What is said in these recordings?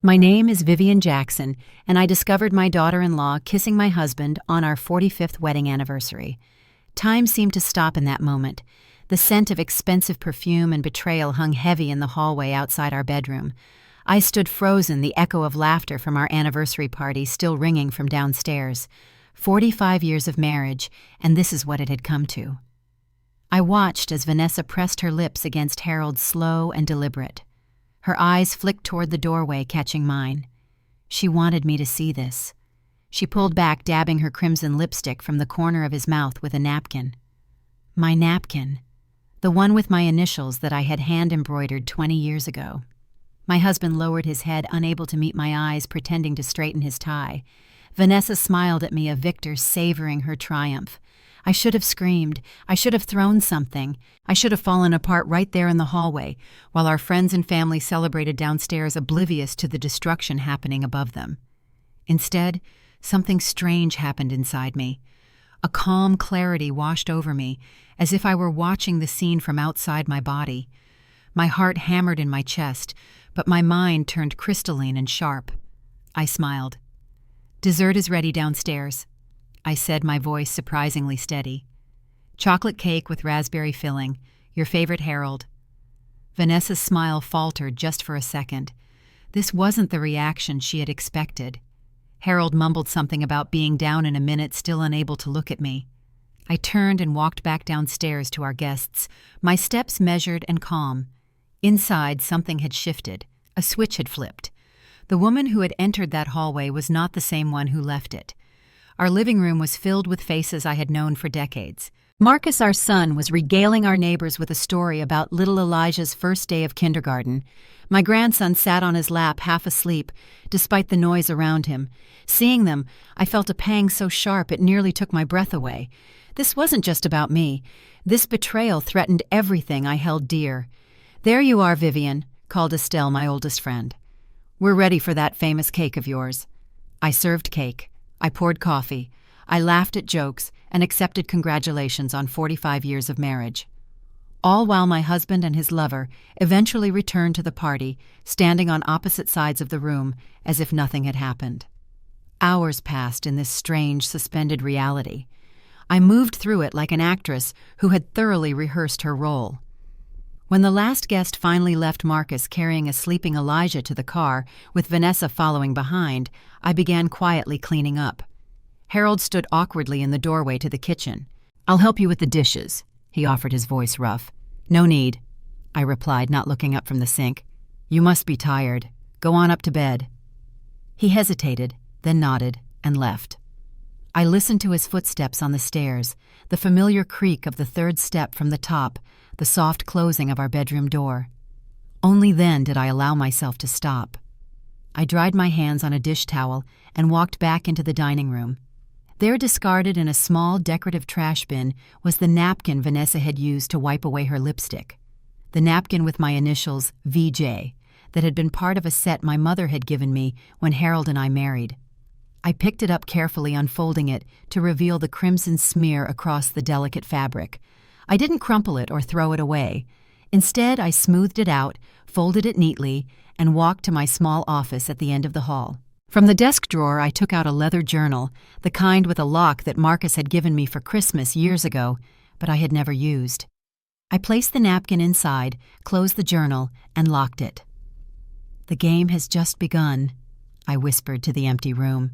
My name is Vivian Jackson, and I discovered my daughter-in-law kissing my husband on our 45th wedding anniversary. Time seemed to stop in that moment. The scent of expensive perfume and betrayal hung heavy in the hallway outside our bedroom. I stood frozen, the echo of laughter from our anniversary party still ringing from downstairs. 45 years of marriage, and this is what it had come to. I watched as Vanessa pressed her lips against Harold's, slow and deliberate. Her eyes flicked toward the doorway, catching mine. She wanted me to see this. She pulled back, dabbing her crimson lipstick from the corner of his mouth with a napkin. My napkin. The one with my initials that I had hand-embroidered 20 years ago. My husband lowered his head, unable to meet my eyes, pretending to straighten his tie. Vanessa smiled at me, a victor savoring her triumph. I should have screamed. I should have thrown something. I should have fallen apart right there in the hallway, while our friends and family celebrated downstairs, oblivious to the destruction happening above them. Instead, something strange happened inside me. A calm clarity washed over me, as if I were watching the scene from outside my body. My heart hammered in my chest, but my mind turned crystalline and sharp. I smiled. "Dessert is ready downstairs," I said, my voice surprisingly steady. "Chocolate cake with raspberry filling, your favorite Harold." Vanessa's smile faltered just for a second. This wasn't the reaction she had expected. Harold mumbled something about being down in a minute, still unable to look at me. I turned and walked back downstairs to our guests, my steps measured and calm. Inside, something had shifted. A switch had flipped. The woman who had entered that hallway was not the same one who left it. Our living room was filled with faces I had known for decades. Marcus, our son, was regaling our neighbors with a story about little Elijah's first day of kindergarten. My grandson sat on his lap, half asleep, despite the noise around him. Seeing them, I felt a pang so sharp it nearly took my breath away. This wasn't just about me. This betrayal threatened everything I held dear. "There you are, Vivian," called Estelle, my oldest friend. "We're ready for that famous cake of yours." I served cake. I poured coffee. I laughed at jokes and accepted congratulations on 45 years of marriage. All while my husband and his lover eventually returned to the party, standing on opposite sides of the room as if nothing had happened. Hours passed in this strange, suspended reality. I moved through it like an actress who had thoroughly rehearsed her role. When the last guest finally left Marcus carrying a sleeping Elijah to the car, with Vanessa following behind, I began quietly cleaning up. Harold stood awkwardly in the doorway to the kitchen. "I'll help you with the dishes," he offered, his voice rough. "No need," I replied, not looking up from the sink. "You must be tired. Go on up to bed." He hesitated, then nodded, and left. I listened to his footsteps on the stairs, the familiar creak of the third step from the top, the soft closing of our bedroom door. Only then did I allow myself to stop. I dried my hands on a dish towel and walked back into the dining room. There, discarded in a small decorative trash bin, was the napkin Vanessa had used to wipe away her lipstick. The napkin with my initials, VJ, that had been part of a set my mother had given me when Harold and I married. I picked it up carefully, unfolding it to reveal the crimson smear across the delicate fabric. I didn't crumple it or throw it away. Instead, I smoothed it out, folded it neatly, and walked to my small office at the end of the hall. From the desk drawer, I took out a leather journal, the kind with a lock that Marcus had given me for Christmas years ago, but I had never used. I placed the napkin inside, closed the journal, and locked it. "The game has just begun," I whispered to the empty room.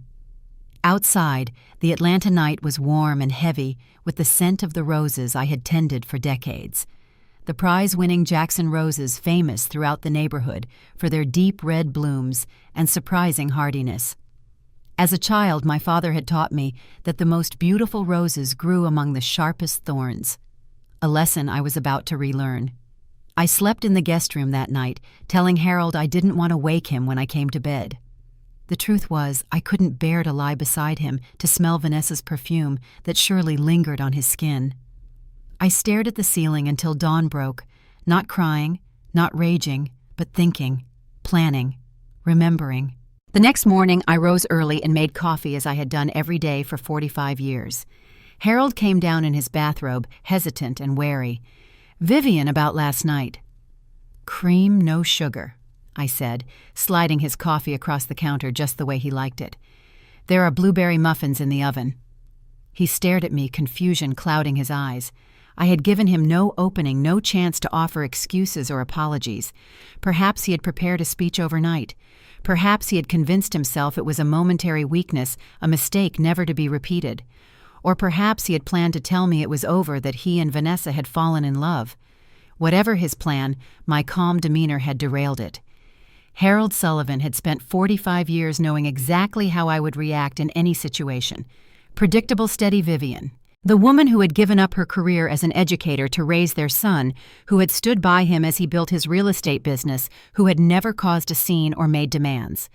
Outside, the Atlanta night was warm and heavy with the scent of the roses I had tended for decades. The prize-winning Jackson roses, famous throughout the neighborhood for their deep red blooms and surprising hardiness. As a child, my father had taught me that the most beautiful roses grew among the sharpest thorns, a lesson I was about to relearn. I slept in the guest room that night, telling Harold I didn't want to wake him when I came to bed. The truth was, I couldn't bear to lie beside him to smell Vanessa's perfume that surely lingered on his skin. I stared at the ceiling until dawn broke, not crying, not raging, but thinking, planning, remembering. The next morning, I rose early and made coffee as I had done every day for 45 years. Harold came down in his bathrobe, hesitant and wary. "Vivian, about last night." "Cream, no sugar," I said, sliding his coffee across the counter just the way he liked it. "There are blueberry muffins in the oven." He stared at me, confusion clouding his eyes. I had given him no opening, no chance to offer excuses or apologies. Perhaps he had prepared a speech overnight. Perhaps he had convinced himself it was a momentary weakness, a mistake never to be repeated. Or perhaps he had planned to tell me it was over, that he and Vanessa had fallen in love. Whatever his plan, my calm demeanor had derailed it. Harold Sullivan had spent 45 years knowing exactly how I would react in any situation. Predictable, steady Vivian. The woman who had given up her career as an educator to raise their son, who had stood by him as he built his real estate business, who had never caused a scene or made demands.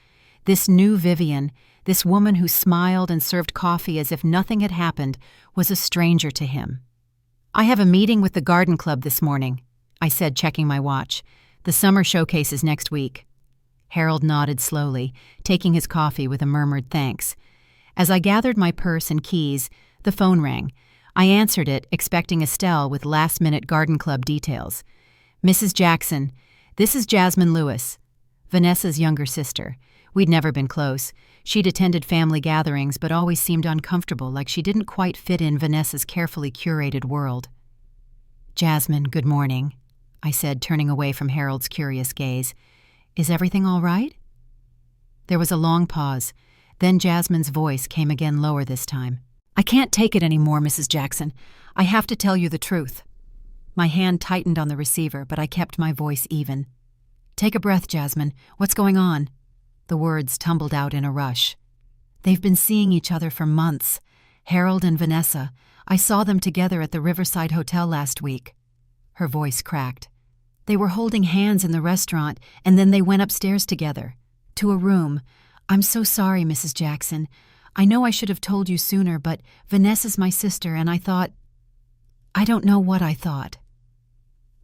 This new Vivian, this woman who smiled and served coffee as if nothing had happened, was a stranger to him. "I have a meeting with the garden club this morning," I said, checking my watch. "The summer showcase is next week." Harold nodded slowly, taking his coffee with a murmured thanks. As I gathered my purse and keys, the phone rang. I answered it, expecting Estelle with last-minute garden club details. "Mrs. Jackson, this is Jasmine Lewis, Vanessa's younger sister. We'd never been close. She'd attended family gatherings but always seemed uncomfortable, like she didn't quite fit in Vanessa's carefully curated world." "Jasmine, good morning," I said, turning away from Harold's curious gaze. "Is everything all right?" There was a long pause. Then Jasmine's voice came again, lower this time. "I can't take it anymore, Mrs. Jackson. I have to tell you the truth." My hand tightened on the receiver, but I kept my voice even. "Take a breath, Jasmine. What's going on?" The words tumbled out in a rush. "They've been seeing each other for months. Harold and Vanessa. I saw them together at the Riverside Hotel last week." Her voice cracked. "They were holding hands in the restaurant, and then they went upstairs together. To a room. I'm so sorry, Mrs. Jackson. I know I should have told you sooner, but Vanessa's my sister, and I don't know what I thought."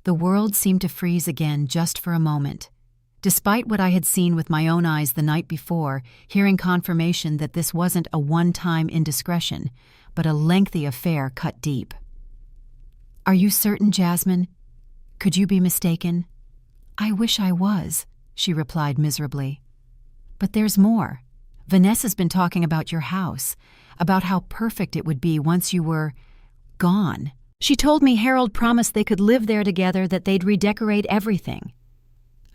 The world seemed to freeze again just for a moment. Despite what I had seen with my own eyes the night before, hearing confirmation that this wasn't a one-time indiscretion, but a lengthy affair cut deep. "Are you certain, Jasmine? Could you be mistaken?" "I wish I was," she replied miserably. "But there's more. Vanessa's been talking about your house, about how perfect it would be once you were gone. She told me Harold promised they could live there together, that they'd redecorate everything."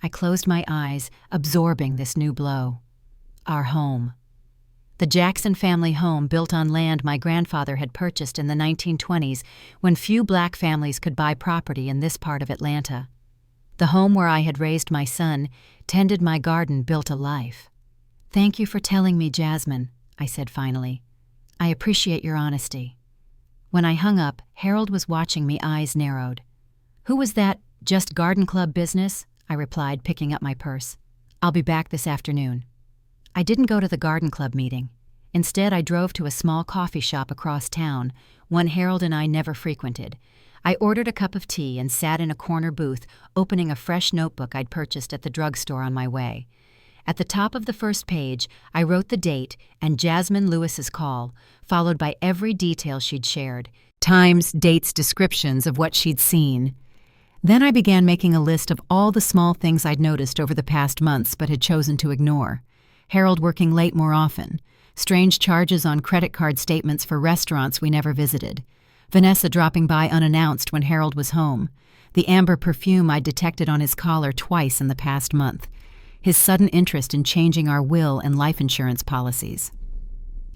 I closed my eyes, absorbing this new blow. Our home. The Jackson family home, built on land my grandfather had purchased in the 1920s, when few black families could buy property in this part of Atlanta. The home where I had raised my son, tended my garden, built a life. "Thank you for telling me, Jasmine," I said finally. "I appreciate your honesty." When I hung up, Harold was watching me, eyes narrowed. "Who was that, just garden club business?" I replied, picking up my purse. "I'll be back this afternoon." I didn't go to the garden club meeting. Instead, I drove to a small coffee shop across town, one Harold and I never frequented. I ordered a cup of tea and sat in a corner booth, opening a fresh notebook I'd purchased at the drugstore on my way. At the top of the first page, I wrote the date and Jasmine Lewis's call, followed by every detail she'd shared, times, dates, descriptions of what she'd seen. Then I began making a list of all the small things I'd noticed over the past months but had chosen to ignore. Harold working late more often, strange charges on credit card statements for restaurants we never visited, Vanessa dropping by unannounced when Harold was home, the amber perfume I'd detected on his collar twice in the past month, his sudden interest in changing our will and life insurance policies.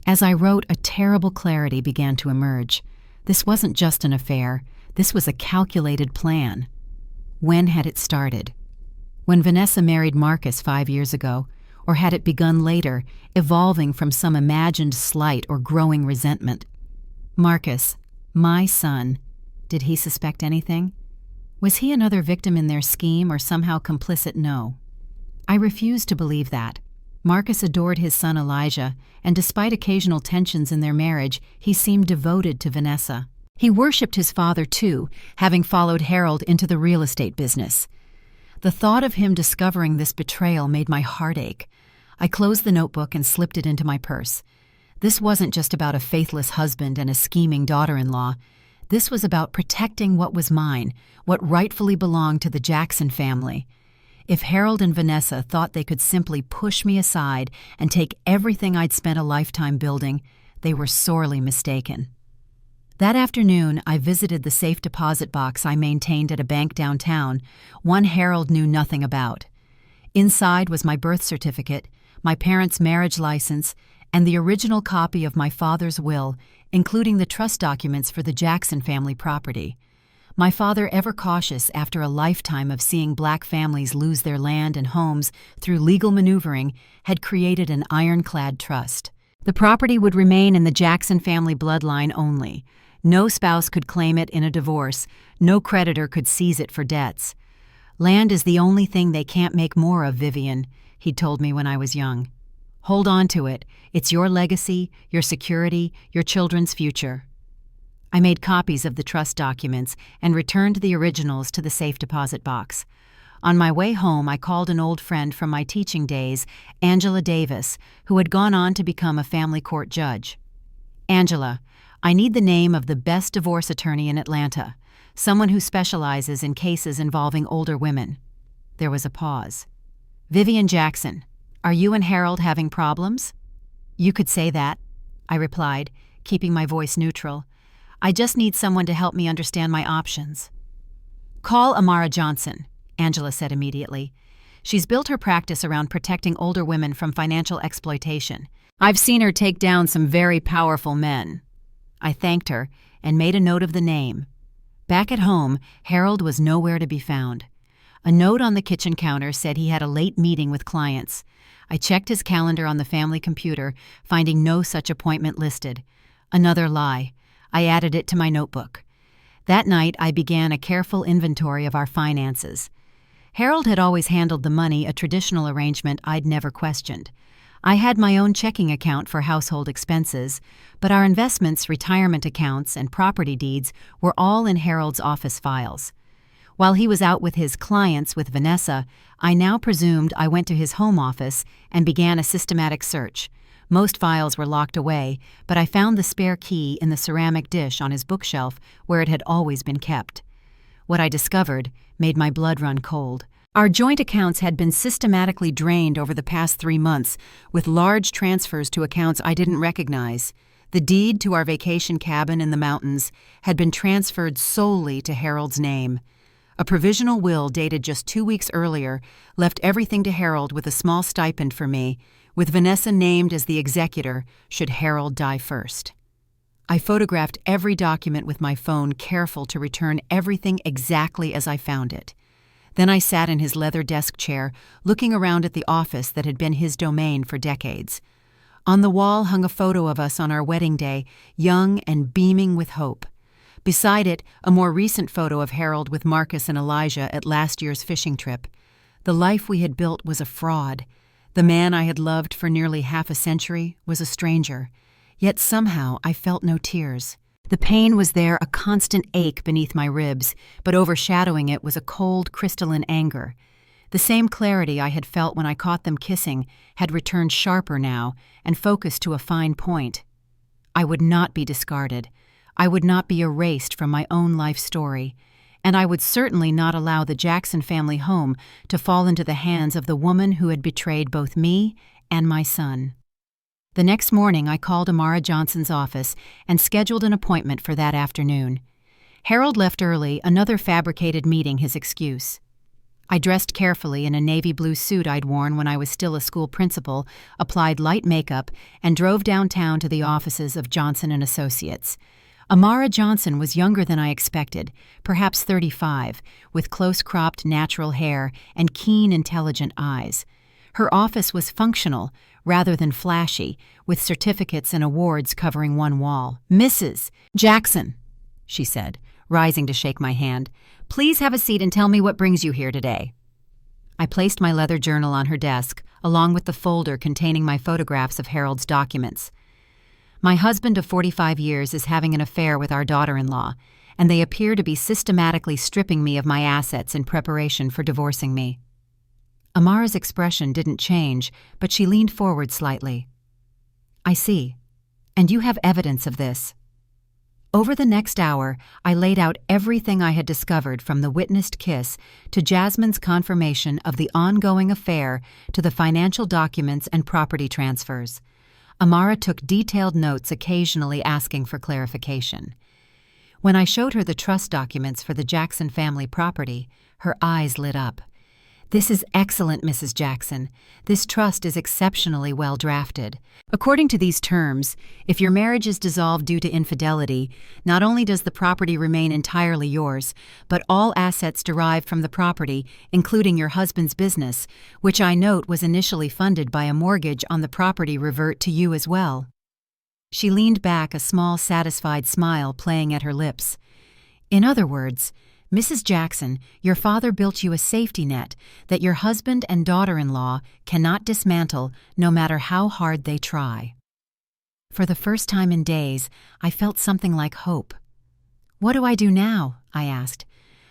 As I wrote, a terrible clarity began to emerge. This wasn't just an affair. This was a calculated plan. When had it started? When Vanessa married Marcus 5 years ago, or had it begun later, evolving from some imagined slight or growing resentment? Marcus, my son, did he suspect anything? Was he another victim in their scheme, or somehow complicit? No. I refused to believe that. Marcus adored his son Elijah, and despite occasional tensions in their marriage, he seemed devoted to Vanessa. He worshipped his father too, having followed Harold into the real estate business. The thought of him discovering this betrayal made my heart ache. I closed the notebook and slipped it into my purse. This wasn't just about a faithless husband and a scheming daughter-in-law. This was about protecting what was mine, what rightfully belonged to the Jackson family. If Harold and Vanessa thought they could simply push me aside and take everything I'd spent a lifetime building, they were sorely mistaken. That afternoon, I visited the safe deposit box I maintained at a bank downtown, one Harold knew nothing about. Inside was my birth certificate, my parents' marriage license, and the original copy of my father's will, including the trust documents for the Jackson family property. My father, ever cautious after a lifetime of seeing black families lose their land and homes through legal maneuvering, had created an ironclad trust. The property would remain in the Jackson family bloodline only. No spouse could claim it in a divorce. No creditor could seize it for debts. "Land is the only thing they can't make more of, Vivian," he'd told me when I was young. "Hold on to it. It's your legacy, your security, your children's future." I made copies of the trust documents and returned the originals to the safe deposit box. On my way home, I called an old friend from my teaching days, Angela Davis, who had gone on to become a family court judge. "Angela, I need the name of the best divorce attorney in Atlanta, someone who specializes in cases involving older women." There was a pause. "Vivian Jackson, are you and Harold having problems?" "You could say that," I replied, keeping my voice neutral. "I just need someone to help me understand my options." "Call Amara Johnson," Angela said immediately. "She's built her practice around protecting older women from financial exploitation. I've seen her take down some very powerful men." I thanked her and made a note of the name. Back at home, Harold was nowhere to be found. A note on the kitchen counter said he had a late meeting with clients. I checked his calendar on the family computer, finding no such appointment listed. Another lie. I added it to my notebook. That night, I began a careful inventory of our finances. Harold had always handled the money, a traditional arrangement I'd never questioned. I had my own checking account for household expenses, but our investments, retirement accounts, and property deeds were all in Harold's office files. While he was out with his clients with Vanessa, I now presumed I went to his home office and began a systematic search. Most files were locked away, but I found the spare key in the ceramic dish on his bookshelf where it had always been kept. What I discovered made my blood run cold. Our joint accounts had been systematically drained over the past 3 months, with large transfers to accounts I didn't recognize. The deed to our vacation cabin in the mountains had been transferred solely to Harold's name. A provisional will dated just 2 weeks earlier left everything to Harold with a small stipend for me, with Vanessa named as the executor should Harold die first. I photographed every document with my phone, careful to return everything exactly as I found it. Then I sat in his leather desk chair, looking around at the office that had been his domain for decades. On the wall hung a photo of us on our wedding day, young and beaming with hope. Beside it, a more recent photo of Harold with Marcus and Elijah at last year's fishing trip. The life we had built was a fraud. The man I had loved for nearly half a century was a stranger. Yet somehow I felt no tears. The pain was there, a constant ache beneath my ribs, but overshadowing it was a cold, crystalline anger. The same clarity I had felt when I caught them kissing had returned sharper now and focused to a fine point. I would not be discarded. I would not be erased from my own life story. And I would certainly not allow the Jackson family home to fall into the hands of the woman who had betrayed both me and my son. The next morning, I called Amara Johnson's office and scheduled an appointment for that afternoon. Harold left early, another fabricated meeting his excuse. I dressed carefully in a navy blue suit I'd worn when I was still a school principal, applied light makeup, and drove downtown to the offices of Johnson & Associates. Amara Johnson was younger than I expected, perhaps 35, with close-cropped natural hair and keen, intelligent eyes. Her office was functional, rather than flashy, with certificates and awards covering one wall. "Mrs. Jackson," she said, rising to shake my hand, "please have a seat and tell me what brings you here today." I placed my leather journal on her desk, along with the folder containing my photographs of Harold's documents. "My husband of 45 years is having an affair with our daughter-in-law, and they appear to be systematically stripping me of my assets in preparation for divorcing me." Amara's expression didn't change, but she leaned forward slightly. "I see. And you have evidence of this?" Over the next hour, I laid out everything I had discovered, from the witnessed kiss to Jasmine's confirmation of the ongoing affair to the financial documents and property transfers. Amara took detailed notes, occasionally asking for clarification. When I showed her the trust documents for the Jackson family property, her eyes lit up. "This is excellent, Mrs. Jackson. This trust is exceptionally well drafted. According to these terms, if your marriage is dissolved due to infidelity, not only does the property remain entirely yours, but all assets derived from the property, including your husband's business, which I note was initially funded by a mortgage on the property, revert to you as well." She leaned back, a small, satisfied smile playing at her lips. "In other words, Mrs. Jackson, your father built you a safety net that your husband and daughter-in-law cannot dismantle, no matter how hard they try." For the first time in days, I felt something like hope. "What do I do now?" I asked.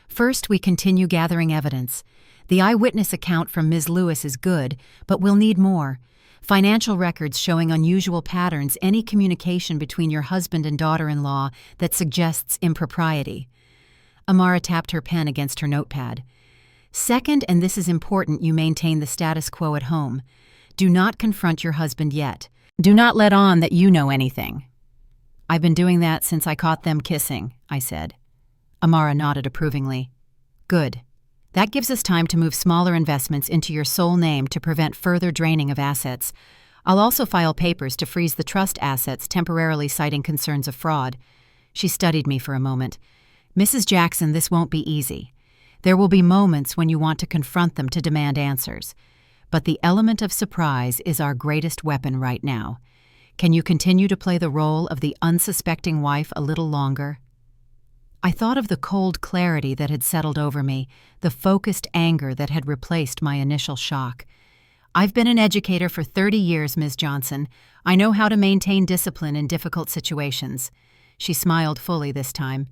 "First, we continue gathering evidence. The eyewitness account from Ms. Lewis is good, but we'll need more. Financial records showing unusual patterns, any communication between your husband and daughter-in-law that suggests impropriety." Amara tapped her pen against her notepad. "Second, and this is important, you maintain the status quo at home. Do not confront your husband yet. Do not let on that you know anything." "I've been doing that since I caught them kissing," I said. Amara nodded approvingly. "Good. That gives us time to move smaller investments into your sole name to prevent further draining of assets. I'll also file papers to freeze the trust assets, temporarily, citing concerns of fraud." She studied me for a moment. "Mrs. Jackson, this won't be easy. There will be moments when you want to confront them to demand answers. But the element of surprise is our greatest weapon right now. Can you continue to play the role of the unsuspecting wife a little longer?" I thought of the cold clarity that had settled over me, the focused anger that had replaced my initial shock. "I've been an educator for 30 years, Ms. Johnson. I know how to maintain discipline in difficult situations." She smiled fully this time.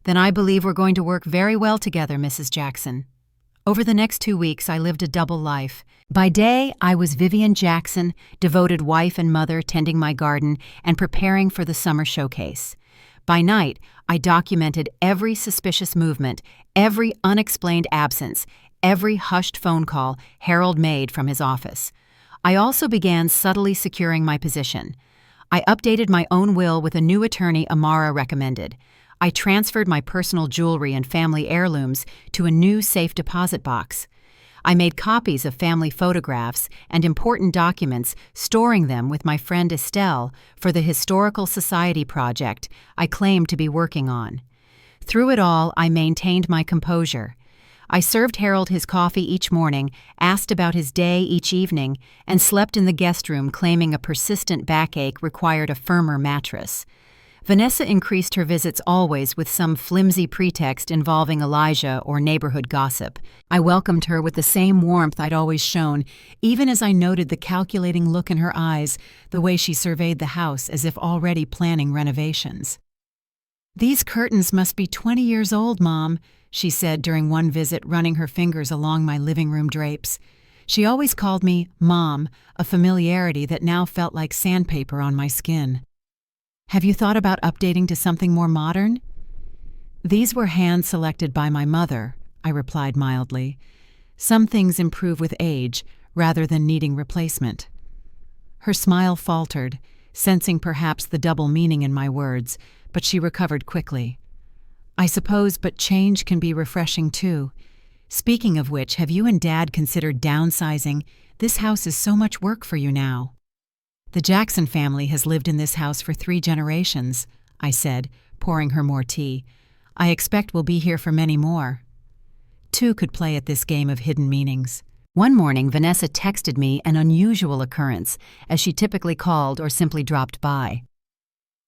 "Then I believe we're going to work very well together, Mrs. Jackson." Over the next 2 weeks, I lived a double life. By day, I was Vivian Jackson, devoted wife and mother, tending my garden and preparing for the summer showcase. By night, I documented every suspicious movement, every unexplained absence, every hushed phone call Harold made from his office. I also began subtly securing my position. I updated my own will with a new attorney Amara recommended. I transferred my personal jewelry and family heirlooms to a new safe deposit box. I made copies of family photographs and important documents, storing them with my friend Estelle for the Historical Society project I claimed to be working on. Through it all, I maintained my composure. I served Harold his coffee each morning, asked about his day each evening, and slept in the guest room, claiming a persistent backache required a firmer mattress. Vanessa increased her visits, always with some flimsy pretext involving Elijah or neighborhood gossip. I welcomed her with the same warmth I'd always shown, even as I noted the calculating look in her eyes, the way she surveyed the house as if already planning renovations. "These curtains must be 20 years old, Mom," she said during one visit, running her fingers along my living room drapes. She always called me Mom, a familiarity that now felt like sandpaper on my skin. "Have you thought about updating to something more modern?" "These were hand-selected by my mother," I replied mildly. "Some things improve with age, rather than needing replacement." Her smile faltered, sensing perhaps the double meaning in my words, but she recovered quickly. "I suppose, but change can be refreshing too. Speaking of which, have you and Dad considered downsizing? This house is so much work for you now." "The Jackson family has lived in this house for 3 generations," I said, pouring her more tea. "I expect we'll be here for many more." 2 could play at this game of hidden meanings. One morning, Vanessa texted me an unusual occurrence, as she typically called or simply dropped by.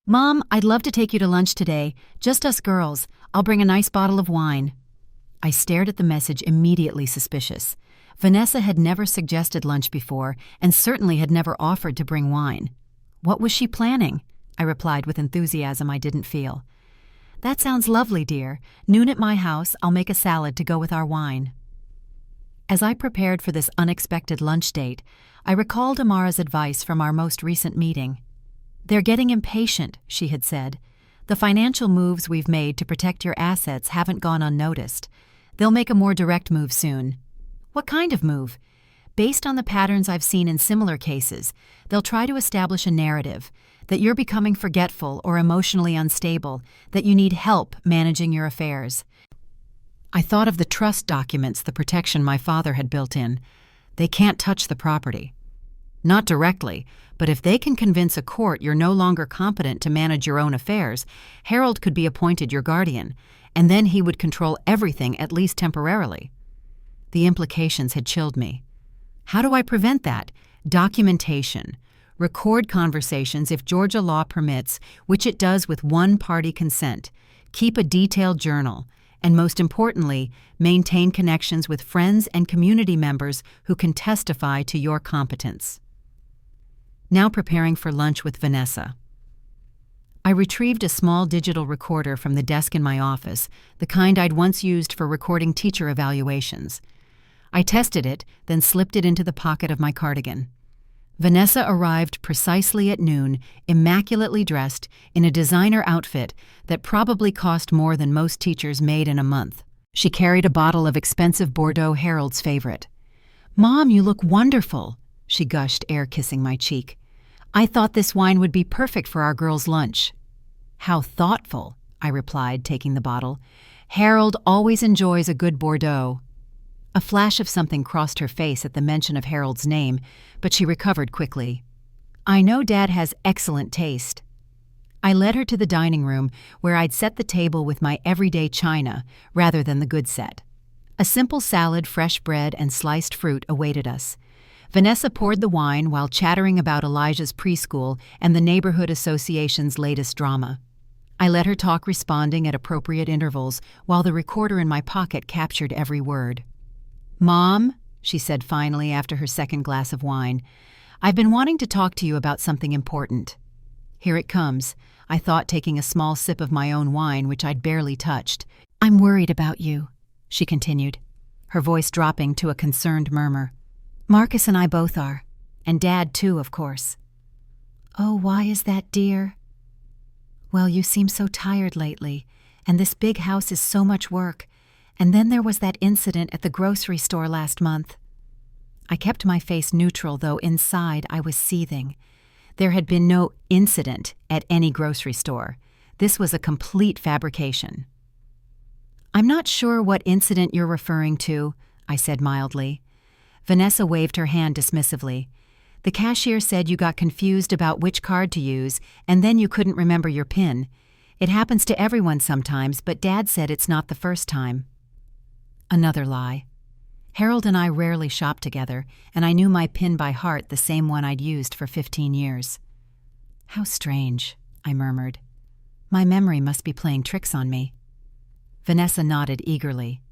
"Mom, I'd love to take you to lunch today. Just us girls. I'll bring a nice bottle of wine." I stared at the message, immediately suspicious. Vanessa had never suggested lunch before, and certainly had never offered to bring wine. What was she planning? I replied with enthusiasm I didn't feel. "That sounds lovely, dear. Noon at my house, I'll make a salad to go with our wine." As I prepared for this unexpected lunch date, I recalled Amara's advice from our most recent meeting. "They're getting impatient," she had said. The financial moves we've made to protect your assets haven't gone unnoticed. They'll make a more direct move soon. What kind of move? Based on the patterns I've seen in similar cases, they'll try to establish a narrative that you're becoming forgetful or emotionally unstable, that you need help managing your affairs. I thought of the trust documents, the protection my father had built in. They can't touch the property. Not directly, but if they can convince a court you're no longer competent to manage your own affairs, Harold could be appointed your guardian, and then he would control everything, at least temporarily. The implications had chilled me. How do I prevent that? Documentation. Record conversations if Georgia law permits, which it does with one-party consent. Keep a detailed journal. And most importantly, maintain connections with friends and community members who can testify to your competence. Now preparing for lunch with Vanessa. I retrieved a small digital recorder from the desk in my office, the kind I'd once used for recording teacher evaluations. I tested it, then slipped it into the pocket of my cardigan. Vanessa arrived precisely at noon, immaculately dressed, in a designer outfit that probably cost more than most teachers made in a month. She carried a bottle of expensive Bordeaux, Harold's favorite. "Mom, you look wonderful," she gushed, air-kissing my cheek. "I thought this wine would be perfect for our girls' lunch." "How thoughtful," I replied, taking the bottle. "Harold always enjoys a good Bordeaux." A flash of something crossed her face at the mention of Harold's name, but she recovered quickly. "I know Dad has excellent taste." I led her to the dining room, where I'd set the table with my everyday china, rather than the good set. A simple salad, fresh bread, and sliced fruit awaited us. Vanessa poured the wine while chattering about Elijah's preschool and the neighborhood association's latest drama. I let her talk, responding at appropriate intervals, while the recorder in my pocket captured every word. "Mom," she said finally after her second glass of wine, "I've been wanting to talk to you about something important." "Here it comes," I thought, taking a small sip of my own wine, which I'd barely touched. "I'm worried about you," she continued, her voice dropping to a concerned murmur. "Marcus and I both are, and Dad too, of course." "Oh, why is that, dear?" "Well, you seem so tired lately, and this big house is so much work. And then there was that incident at the grocery store last month." I kept my face neutral, though inside I was seething. There had been no incident at any grocery store. This was a complete fabrication. "I'm not sure what incident you're referring to," I said mildly. Vanessa waved her hand dismissively. "The cashier said you got confused about which card to use, and then you couldn't remember your PIN. It happens to everyone sometimes, but Dad said it's not the first time." Another lie. Harold and I rarely shopped together, and I knew my PIN by heart, the same one I'd used for 15 years. "How strange," I murmured. "My memory must be playing tricks on me." Vanessa nodded eagerly.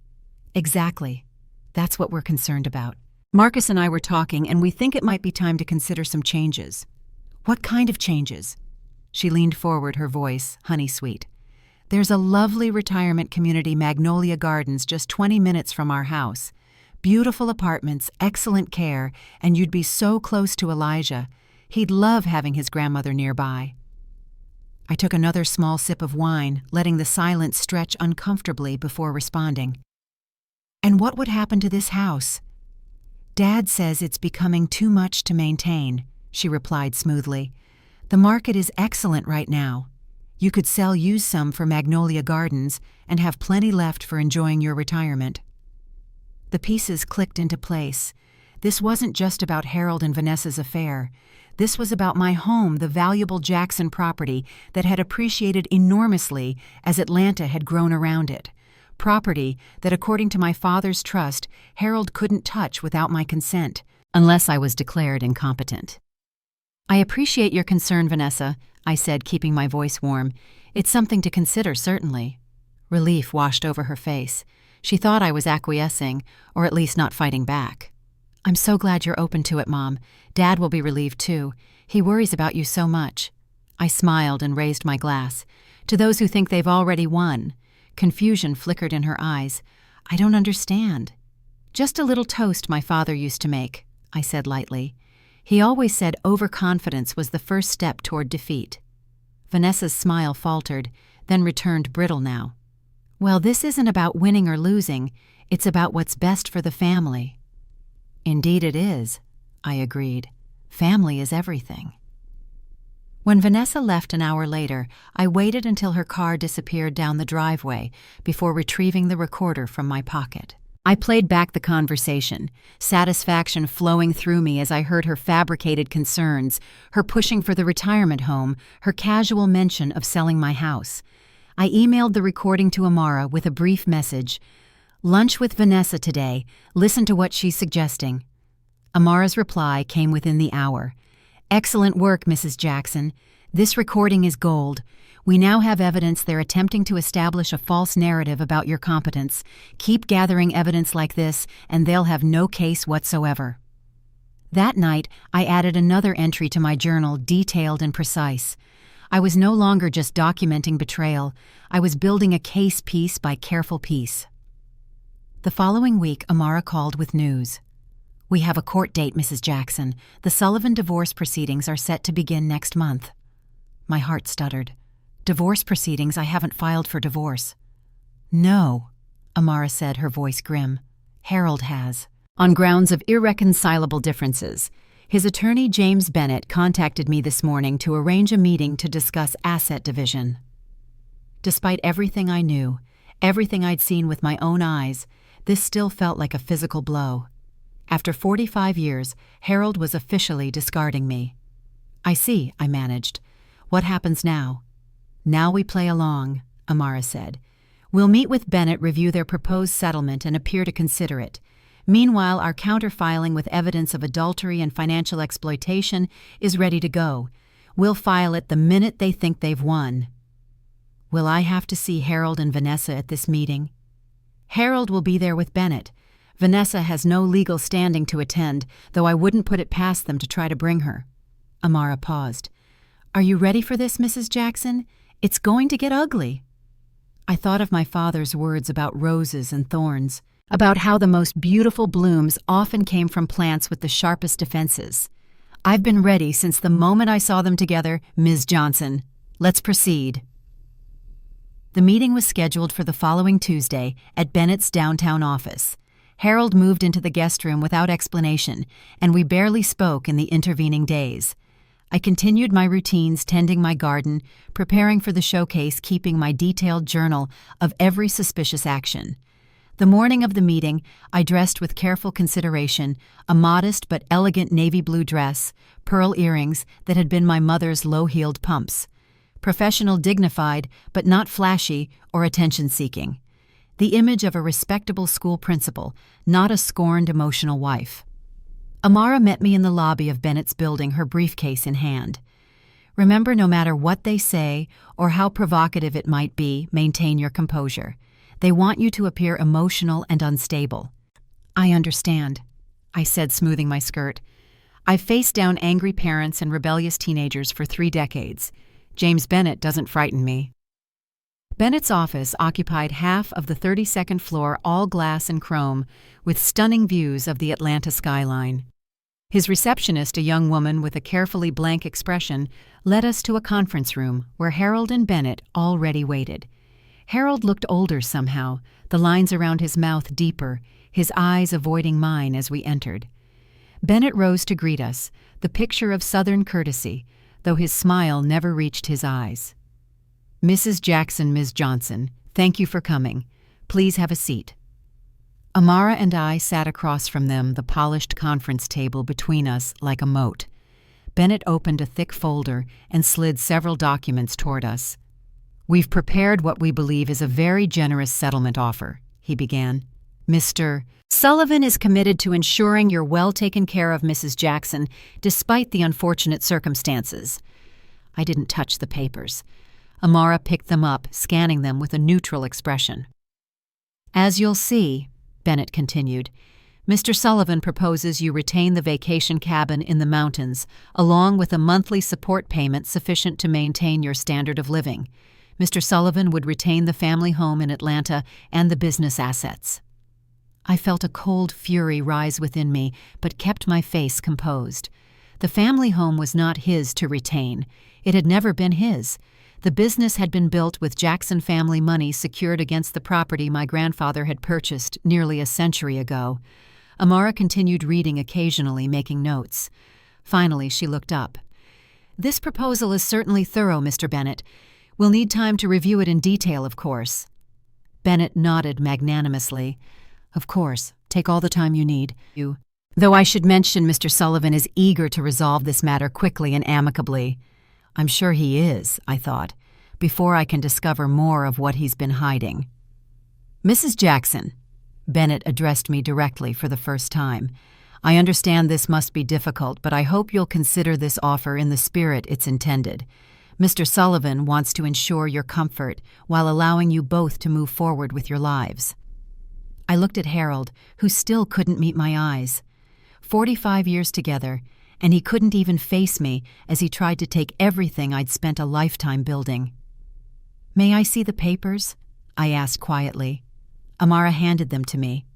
"Exactly. That's what we're concerned about. Marcus and I were talking, and we think it might be time to consider some changes." "What kind of changes?" She leaned forward, her voice honey-sweet. "There's a lovely retirement community, Magnolia Gardens, just 20 minutes from our house. Beautiful apartments, excellent care, and you'd be so close to Elijah. He'd love having his grandmother nearby." I took another small sip of wine, letting the silence stretch uncomfortably before responding. "And what would happen to this house?" "Dad says it's becoming too much to maintain," she replied smoothly. "The market is excellent right now. You could sell used some for Magnolia Gardens and have plenty left for enjoying your retirement." The pieces clicked into place. This wasn't just about Harold and Vanessa's affair. This was about my home, the valuable Jackson property that had appreciated enormously as Atlanta had grown around it. Property that, according to my father's trust, Harold couldn't touch without my consent, unless I was declared incompetent. "I appreciate your concern, Vanessa," I said, keeping my voice warm. "It's something to consider, certainly." Relief washed over her face. She thought I was acquiescing, or at least not fighting back. "I'm so glad you're open to it, Mom. Dad will be relieved, too. He worries about you so much." I smiled and raised my glass. "To those who think they've already won." Confusion flickered in her eyes. "I don't understand." "Just a little toast my father used to make," I said lightly. "He always said overconfidence was the first step toward defeat." Vanessa's smile faltered, then returned brittle now. Well, this isn't about winning or losing. It's about what's best for the family. Indeed it is, I agreed. Family is everything. When Vanessa left an hour later, I waited until her car disappeared down the driveway before retrieving the recorder from my pocket. I played back the conversation, satisfaction flowing through me as I heard her fabricated concerns, her pushing for the retirement home, her casual mention of selling my house. I emailed the recording to Amara with a brief message. Lunch with Vanessa today. Listen to what she's suggesting. Amara's reply came within the hour. Excellent work, Mrs. Jackson. This recording is gold. We now have evidence they're attempting to establish a false narrative about your competence. Keep gathering evidence like this, and they'll have no case whatsoever. That night, I added another entry to my journal, detailed and precise. I was no longer just documenting betrayal. I was building a case piece by careful piece. The following week, Amara called with news. We have a court date, Mrs. Jackson. The Sullivan divorce proceedings are set to begin next month. My heart stuttered. Divorce proceedings? I haven't filed for divorce. No, Amara said, her voice grim. Harold has. On grounds of irreconcilable differences. His attorney, James Bennett, contacted me this morning to arrange a meeting to discuss asset division. Despite everything I knew, everything I'd seen with my own eyes, this still felt like a physical blow. After 45 years, Harold was officially discarding me. I see, I managed. What happens now? Now we play along, Amara said. We'll meet with Bennett, review their proposed settlement, and appear to consider it. Meanwhile, our counterfiling with evidence of adultery and financial exploitation is ready to go. We'll file it the minute they think they've won. Will I have to see Harold and Vanessa at this meeting? Harold will be there with Bennett. Vanessa has no legal standing to attend, though I wouldn't put it past them to try to bring her. Amara paused. Are you ready for this, Mrs. Jackson? It's going to get ugly. I thought of my father's words about roses and thorns, about how the most beautiful blooms often came from plants with the sharpest defenses. I've been ready since the moment I saw them together, Ms. Johnson. Let's proceed. The meeting was scheduled for the following Tuesday at Bennett's downtown office. Harold moved into the guest room without explanation, and we barely spoke in the intervening days. I continued my routines, tending my garden, preparing for the showcase, keeping my detailed journal of every suspicious action. The morning of the meeting, I dressed with careful consideration, a modest but elegant navy blue dress, pearl earrings that had been my mother's low-heeled pumps. Professional, dignified, but not flashy or attention-seeking. The image of a respectable school principal, not a scorned, emotional wife. Amara met me in the lobby of Bennett's building, her briefcase in hand. Remember, no matter what they say or how provocative it might be, maintain your composure. They want you to appear emotional and unstable. I understand, I said, smoothing my skirt. I've faced down angry parents and rebellious teenagers for 3 decades. James Bennett doesn't frighten me. Bennett's office occupied half of the 32nd floor, all glass and chrome, with stunning views of the Atlanta skyline. His receptionist, a young woman with a carefully blank expression, led us to a conference room where Harold and Bennett already waited. Harold looked older somehow, the lines around his mouth deeper, his eyes avoiding mine as we entered. Bennett rose to greet us, the picture of Southern courtesy, though his smile never reached his eyes. Mrs. Jackson, Ms. Johnson, thank you for coming. Please have a seat. Amara and I sat across from them, the polished conference table between us like a moat. Bennett opened a thick folder and slid several documents toward us. We've prepared what we believe is a very generous settlement offer, he began. Mr. Sullivan is committed to ensuring you're well taken care of, Mrs. Jackson, despite the unfortunate circumstances. I didn't touch the papers. Amara picked them up, scanning them with a neutral expression. As you'll see, Bennett continued, Mr. Sullivan proposes you retain the vacation cabin in the mountains, along with a monthly support payment sufficient to maintain your standard of living. Mr. Sullivan would retain the family home in Atlanta and the business assets. I felt a cold fury rise within me, but kept my face composed. The family home was not his to retain. It had never been his. The business had been built with Jackson family money secured against the property my grandfather had purchased nearly a century ago. Amara continued reading occasionally, making notes. Finally, she looked up. "This proposal is certainly thorough, Mr. Bennett. We'll need time to review it in detail, of course." Bennett nodded magnanimously. "Of course. Take all the time you need. Though I should mention Mr. Sullivan is eager to resolve this matter quickly and amicably." "I'm sure he is," I thought, "before I can discover more of what he's been hiding." "Mrs. Jackson," Bennett addressed me directly for the first time, "I understand this must be difficult, but I hope you'll consider this offer in the spirit it's intended. Mr. Sullivan wants to ensure your comfort while allowing you both to move forward with your lives." I looked at Harold, who still couldn't meet my eyes. 45 years together, and he couldn't even face me as he tried to take everything I'd spent a lifetime building. "May I see the papers?" I asked quietly. Amara handed them to me.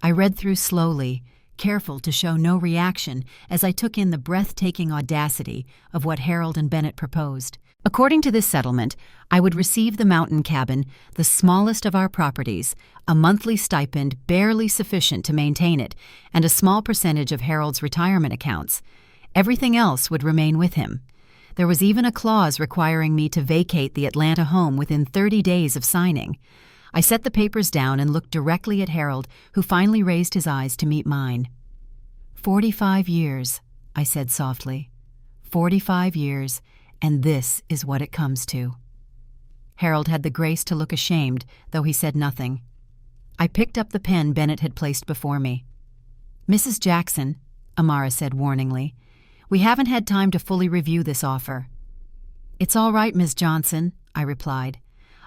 I read through slowly, careful to show no reaction as I took in the breathtaking audacity of what Harold and Bennett proposed. According to this settlement, I would receive the mountain cabin, the smallest of our properties, a monthly stipend barely sufficient to maintain it, and a small percentage of Harold's retirement accounts. Everything else would remain with him. There was even a clause requiring me to vacate the Atlanta home within 30 days of signing. I set the papers down and looked directly at Harold, who finally raised his eyes to meet mine. 45 years, I said softly. 45 years, and this is what it comes to. Harold had the grace to look ashamed, though he said nothing. I picked up the pen Bennett had placed before me. "Mrs. Jackson," Amara said warningly, "we haven't had time to fully review this offer." "It's all right, Ms. Johnson," I replied.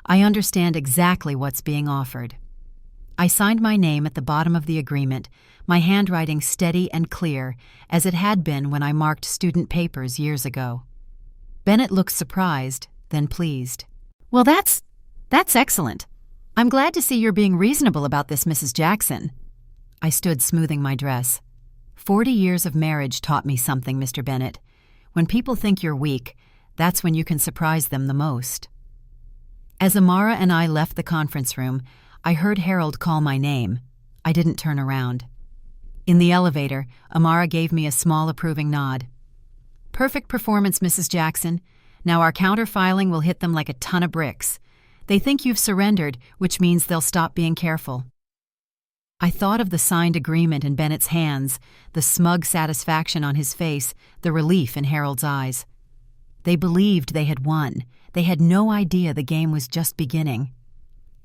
"I understand exactly what's being offered." I signed my name at the bottom of the agreement, my handwriting steady and clear, as it had been when I marked student papers years ago. Bennett looked surprised, then pleased. "Well, that's excellent. I'm glad to see you're being reasonable about this, Mrs. Jackson." I stood smoothing my dress. 40 years of marriage taught me something, Mr. Bennett. When people think you're weak, that's when you can surprise them the most. As Amara and I left the conference room, I heard Harold call my name. I didn't turn around. In the elevator, Amara gave me a small approving nod. "Perfect performance, Mrs. Jackson. Now our counter-filing will hit them like a ton of bricks. They think you've surrendered, which means they'll stop being careful." I thought of the signed agreement in Bennett's hands, the smug satisfaction on his face, the relief in Harold's eyes. They believed they had won. They had no idea the game was just beginning.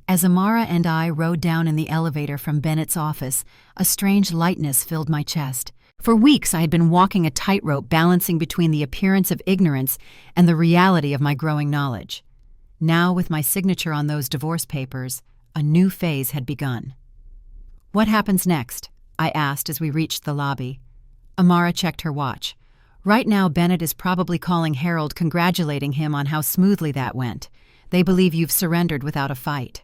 As Amara and I rode down in the elevator from Bennett's office, a strange lightness filled my chest. For weeks I had been walking a tightrope, balancing between the appearance of ignorance and the reality of my growing knowledge. Now, with my signature on those divorce papers, a new phase had begun. "What happens next?" I asked as we reached the lobby. Amara checked her watch. "Right now, Bennett is probably calling Harold, congratulating him on how smoothly that went. They believe you've surrendered without a fight."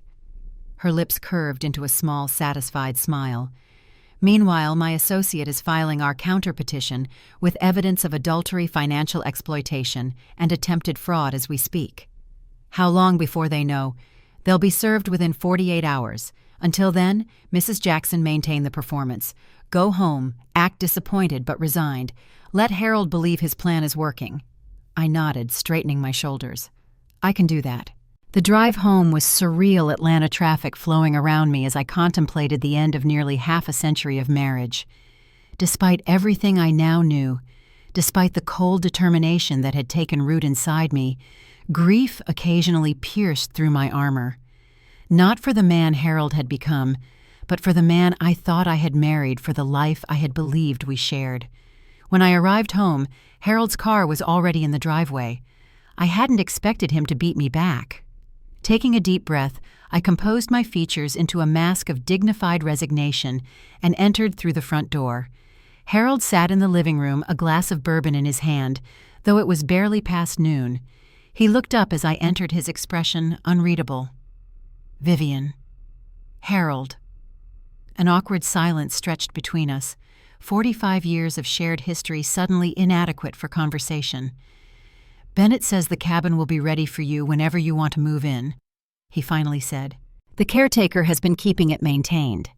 Her lips curved into a small, satisfied smile. "Meanwhile, my associate is filing our counterpetition with evidence of adultery, financial exploitation, and attempted fraud as we speak. How long before they know? They'll be served within 48 hours. Until then, Mrs. Jackson, maintain the performance. Go home, act disappointed but resigned. Let Harold believe his plan is working." I nodded, straightening my shoulders. "I can do that." The drive home was surreal Atlanta traffic flowing around me as I contemplated the end of nearly half a century of marriage. Despite everything I now knew, despite the cold determination that had taken root inside me, grief occasionally pierced through my armor. Not for the man Harold had become, but for the man I thought I had married, for the life I had believed we shared. When I arrived home, Harold's car was already in the driveway. I hadn't expected him to beat me back. Taking a deep breath, I composed my features into a mask of dignified resignation and entered through the front door. Harold sat in the living room, a glass of bourbon in his hand, though it was barely past noon. He looked up as I entered, his expression unreadable. "Vivian." "Harold." An awkward silence stretched between us. 45 years of shared history suddenly inadequate for conversation. "Bennett says the cabin will be ready for you whenever you want to move in," he finally said. "The caretaker has been keeping it maintained."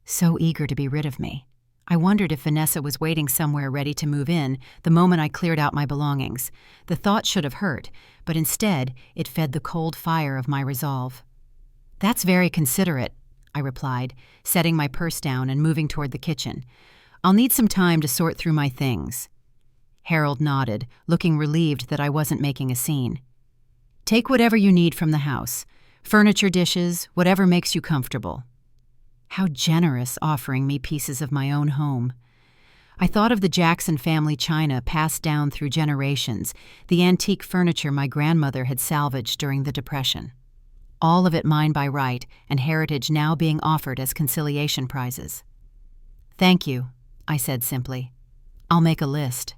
So eager to be rid of me. I wondered if Vanessa was waiting somewhere ready to move in the moment I cleared out my belongings. The thought should have hurt, but instead it fed the cold fire of my resolve. "That's very considerate," I replied, setting my purse down and moving toward the kitchen. "I'll need some time to sort through my things." Harold nodded, looking relieved that I wasn't making a scene. "Take whatever you need from the house. Furniture, dishes, whatever makes you comfortable." How generous, offering me pieces of my own home. I thought of the Jackson family china passed down through generations, the antique furniture my grandmother had salvaged during the Depression. All of it mine by right, and heritage now being offered as conciliation prizes. "Thank you," I said simply. "I'll make a list."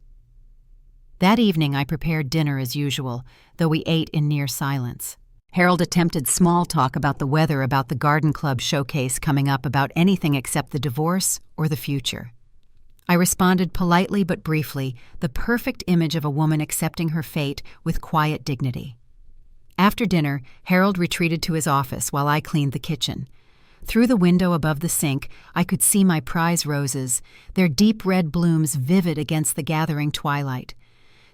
That evening I prepared dinner as usual, though we ate in near silence. Harold attempted small talk about the weather, about the garden club showcase coming up, about anything except the divorce or the future. I responded politely but briefly, the perfect image of a woman accepting her fate with quiet dignity. After dinner, Harold retreated to his office while I cleaned the kitchen. Through the window above the sink, I could see my prize roses, their deep red blooms vivid against the gathering twilight.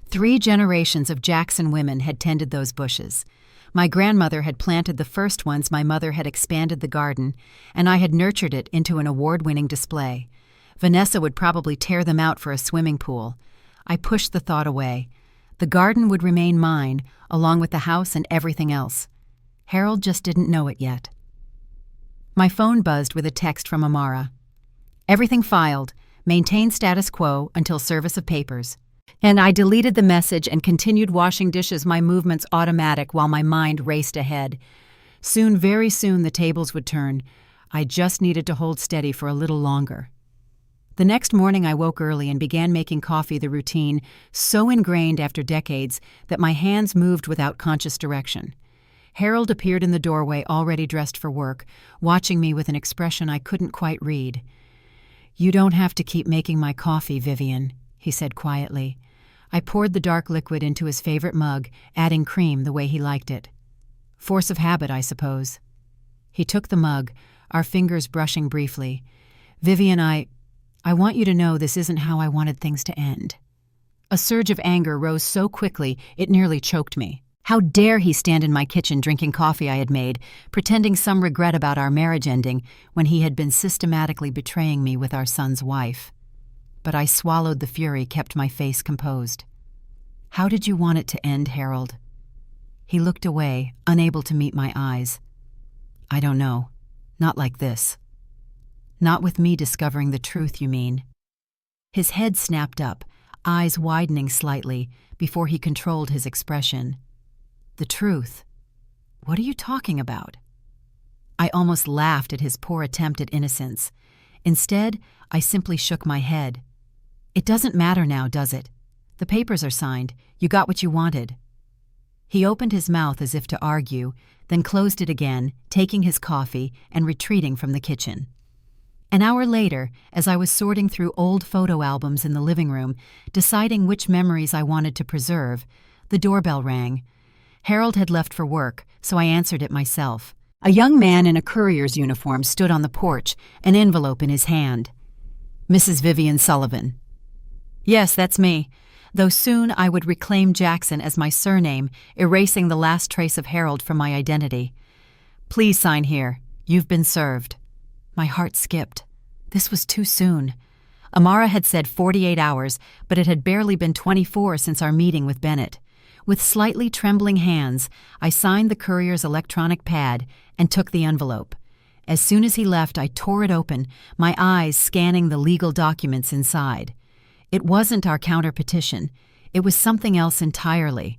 3 generations of Jackson women had tended those bushes. My grandmother had planted the first ones, my mother had expanded the garden, and I had nurtured it into an award-winning display. Vanessa would probably tear them out for a swimming pool. I pushed the thought away. The garden would remain mine, along with the house and everything else. Harold just didn't know it yet. My phone buzzed with a text from Amara. "Everything filed. Maintain status quo until service of papers." And I deleted the message and continued washing dishes, my movements automatic while my mind raced ahead. Soon, very soon, the tables would turn. I just needed to hold steady for a little longer. The next morning I woke early and began making coffee, the routine so ingrained after decades that my hands moved without conscious direction. Harold appeared in the doorway, already dressed for work, watching me with an expression I couldn't quite read. "You don't have to keep making my coffee, Vivian," he said quietly. I poured the dark liquid into his favorite mug, adding cream the way he liked it. Force of habit, I suppose. He took the mug, our fingers brushing briefly. "Vivian, I want you to know this isn't how I wanted things to end." A surge of anger rose so quickly it nearly choked me. How dare he stand in my kitchen drinking coffee I had made, pretending some regret about our marriage ending when he had been systematically betraying me with our son's wife. But I swallowed the fury, kept my face composed. "How did you want it to end, Harold?" He looked away, unable to meet my eyes. "I don't know. Not like this." "Not with me discovering the truth, you mean?" His head snapped up, eyes widening slightly, before he controlled his expression. "The truth? What are you talking about?" I almost laughed at his poor attempt at innocence. Instead, I simply shook my head. "It doesn't matter now, does it? The papers are signed. You got what you wanted." He opened his mouth as if to argue, then closed it again, taking his coffee and retreating from the kitchen. An hour later, as I was sorting through old photo albums in the living room, deciding which memories I wanted to preserve, the doorbell rang. Harold had left for work, so I answered it myself. A young man in a courier's uniform stood on the porch, an envelope in his hand. "Mrs. Vivian Sullivan." "Yes, that's me," though soon I would reclaim Jackson as my surname, erasing the last trace of Harold from my identity. "Please sign here. You've been served." My heart skipped. This was too soon. Amara had said 48 hours, but it had barely been 24 since our meeting with Bennett. With slightly trembling hands, I signed the courier's electronic pad and took the envelope. As soon as he left, I tore it open, my eyes scanning the legal documents inside. It wasn't our counter-petition. It was something else entirely.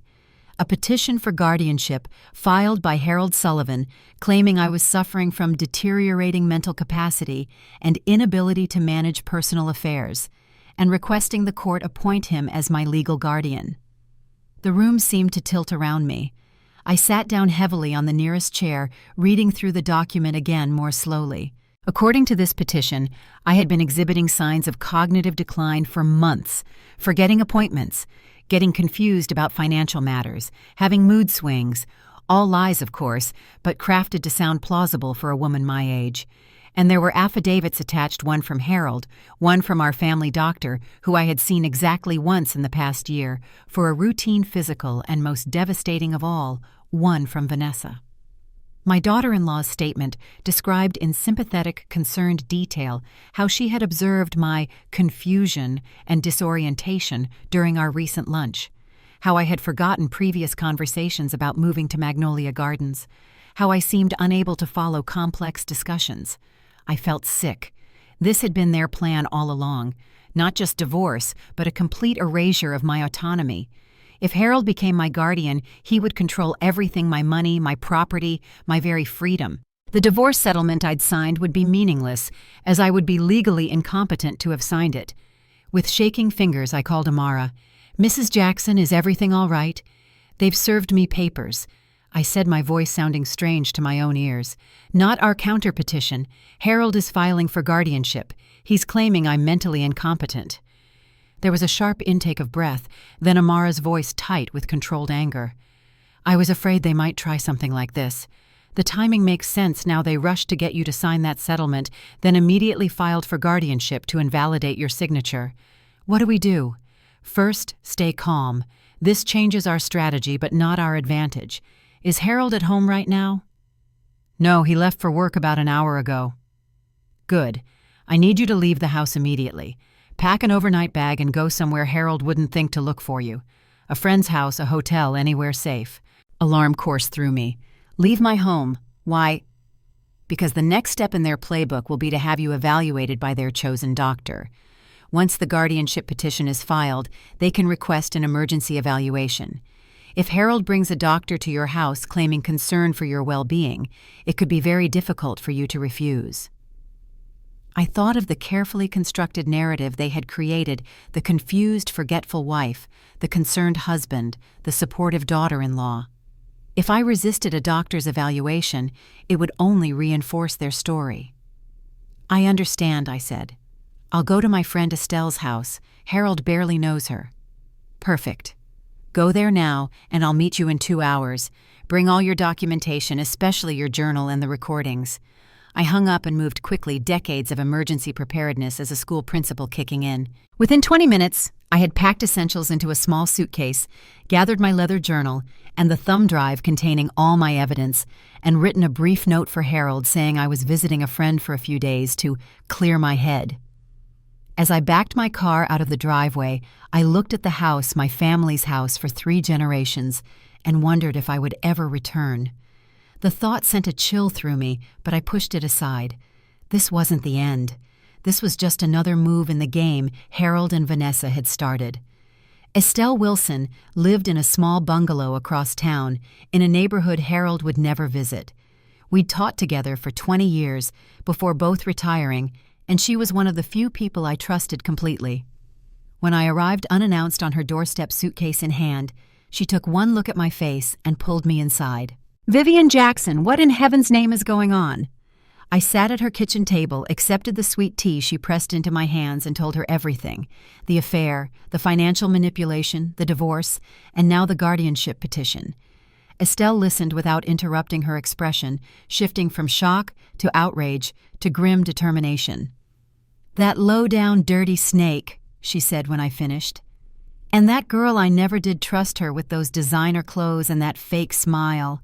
A petition for guardianship filed by Harold Sullivan, claiming I was suffering from deteriorating mental capacity and inability to manage personal affairs, and requesting the court appoint him as my legal guardian. The room seemed to tilt around me. I sat down heavily on the nearest chair, reading through the document again more slowly. According to this petition, I had been exhibiting signs of cognitive decline for months, forgetting appointments, getting confused about financial matters, having mood swings, all lies, of course, but crafted to sound plausible for a woman my age. And there were affidavits attached, one from Harold, one from our family doctor, who I had seen exactly once in the past year, for a routine physical, and most devastating of all, one from Vanessa. My daughter-in-law's statement described in sympathetic, concerned detail how she had observed my confusion and disorientation during our recent lunch, how I had forgotten previous conversations about moving to Magnolia Gardens, how I seemed unable to follow complex discussions. I felt sick. This had been their plan all along, not just divorce, but a complete erasure of my autonomy. If Harold became my guardian, he would control everything: my money, my property, my very freedom. The divorce settlement I'd signed would be meaningless, as I would be legally incompetent to have signed it. With shaking fingers, I called Amara. "Mrs. Jackson, is everything all right?" "They've served me papers," I said, my voice sounding strange to my own ears. "Not our counterpetition. Harold is filing for guardianship. He's claiming I'm mentally incompetent." There was a sharp intake of breath, then Amara's voice tight with controlled anger. "I was afraid they might try something like this. The timing makes sense now. They rushed to get you to sign that settlement, then immediately filed for guardianship to invalidate your signature. What do we do? First, stay calm. This changes our strategy, but not our advantage. Is Harold at home right now?" "No, he left for work about an hour ago." "Good. I need you to leave the house immediately. Pack an overnight bag and go somewhere Harold wouldn't think to look for you. A friend's house, a hotel, anywhere safe." Alarm coursed through me. "Leave my home. Why?" "Because the next step in their playbook will be to have you evaluated by their chosen doctor. Once the guardianship petition is filed, they can request an emergency evaluation. If Harold brings a doctor to your house claiming concern for your well-being, it could be very difficult for you to refuse." I thought of the carefully constructed narrative they had created: the confused, forgetful wife, the concerned husband, the supportive daughter-in-law. If I resisted a doctor's evaluation, it would only reinforce their story. "I understand," I said. "I'll go to my friend Estelle's house. Harold barely knows her." "Perfect. Go there now, and I'll meet you in 2 hours. Bring all your documentation, especially your journal and the recordings." I hung up and moved quickly, decades of emergency preparedness as a school principal kicking in. Within 20 minutes, I had packed essentials into a small suitcase, gathered my leather journal and the thumb drive containing all my evidence, and written a brief note for Harold saying I was visiting a friend for a few days to clear my head. As I backed my car out of the driveway, I looked at the house, my family's house for 3 generations, and wondered if I would ever return. The thought sent a chill through me, but I pushed it aside. This wasn't the end. This was just another move in the game Harold and Vanessa had started. Estelle Wilson lived in a small bungalow across town, in a neighborhood Harold would never visit. We'd taught together for 20 years, before both retiring, and she was one of the few people I trusted completely. When I arrived unannounced on her doorstep, suitcase in hand, she took one look at my face and pulled me inside. "Vivian Jackson, what in heaven's name is going on?" I sat at her kitchen table, accepted the sweet tea she pressed into my hands, and told her everything: the affair, the financial manipulation, the divorce, and now the guardianship petition. Estelle listened without interrupting, her expression shifting from shock to outrage to grim determination. "That low-down, dirty snake," she said when I finished. "And that girl, I never did trust her with those designer clothes and that fake smile."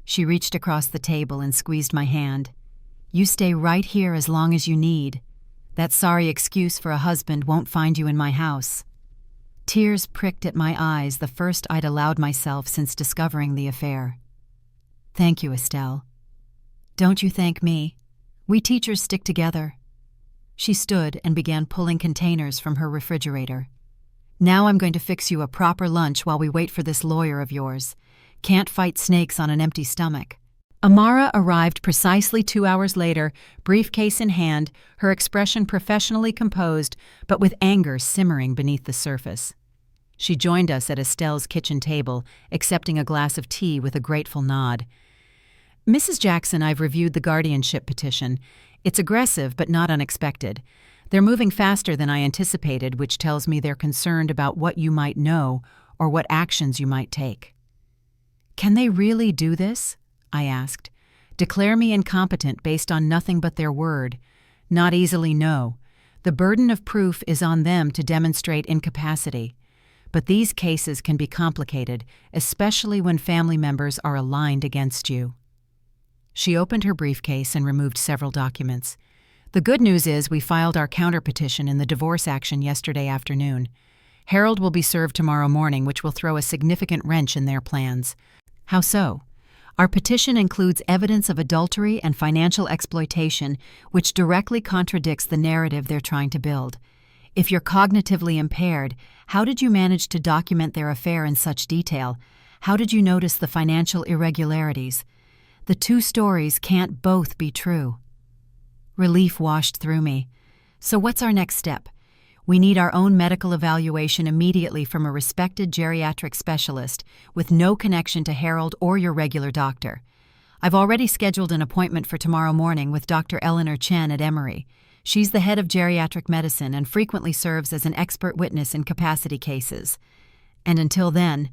She reached across the table and squeezed my hand. "You stay right here as long as you need. That sorry excuse for a husband won't find you in my house." Tears pricked at my eyes, the first I'd allowed myself since discovering the affair. "Thank you, Estelle." "Don't you thank me. We teachers stick together." She stood and began pulling containers from her refrigerator. "Now I'm going to fix you a proper lunch while we wait for this lawyer of yours. Can't fight snakes on an empty stomach." Amara arrived precisely 2 hours later, briefcase in hand, her expression professionally composed, but with anger simmering beneath the surface. She joined us at Estelle's kitchen table, accepting a glass of tea with a grateful nod. "Mrs. Jackson, I've reviewed the guardianship petition. It's aggressive but not unexpected. They're moving faster than I anticipated, which tells me they're concerned about what you might know or what actions you might take. Can they really do this? I asked. Declare me incompetent based on nothing but their word. Not easily, no. The burden of proof is on them to demonstrate incapacity. But these cases can be complicated, especially when family members are aligned against you. She opened her briefcase and removed several documents. The good news is we filed our counterpetition in the divorce action yesterday afternoon. Harold will be served tomorrow morning, which will throw a significant wrench in their plans. How so? Our petition includes evidence of adultery and financial exploitation, which directly contradicts the narrative they're trying to build. If you're cognitively impaired, how did you manage to document their affair in such detail? How did you notice the financial irregularities? The two stories can't both be true. Relief washed through me. So what's our next step? We need our own medical evaluation immediately from a respected geriatric specialist with no connection to Harold or your regular doctor. I've already scheduled an appointment for tomorrow morning with Dr. Eleanor Chen at Emory. She's the head of geriatric medicine and frequently serves as an expert witness in capacity cases. And until then,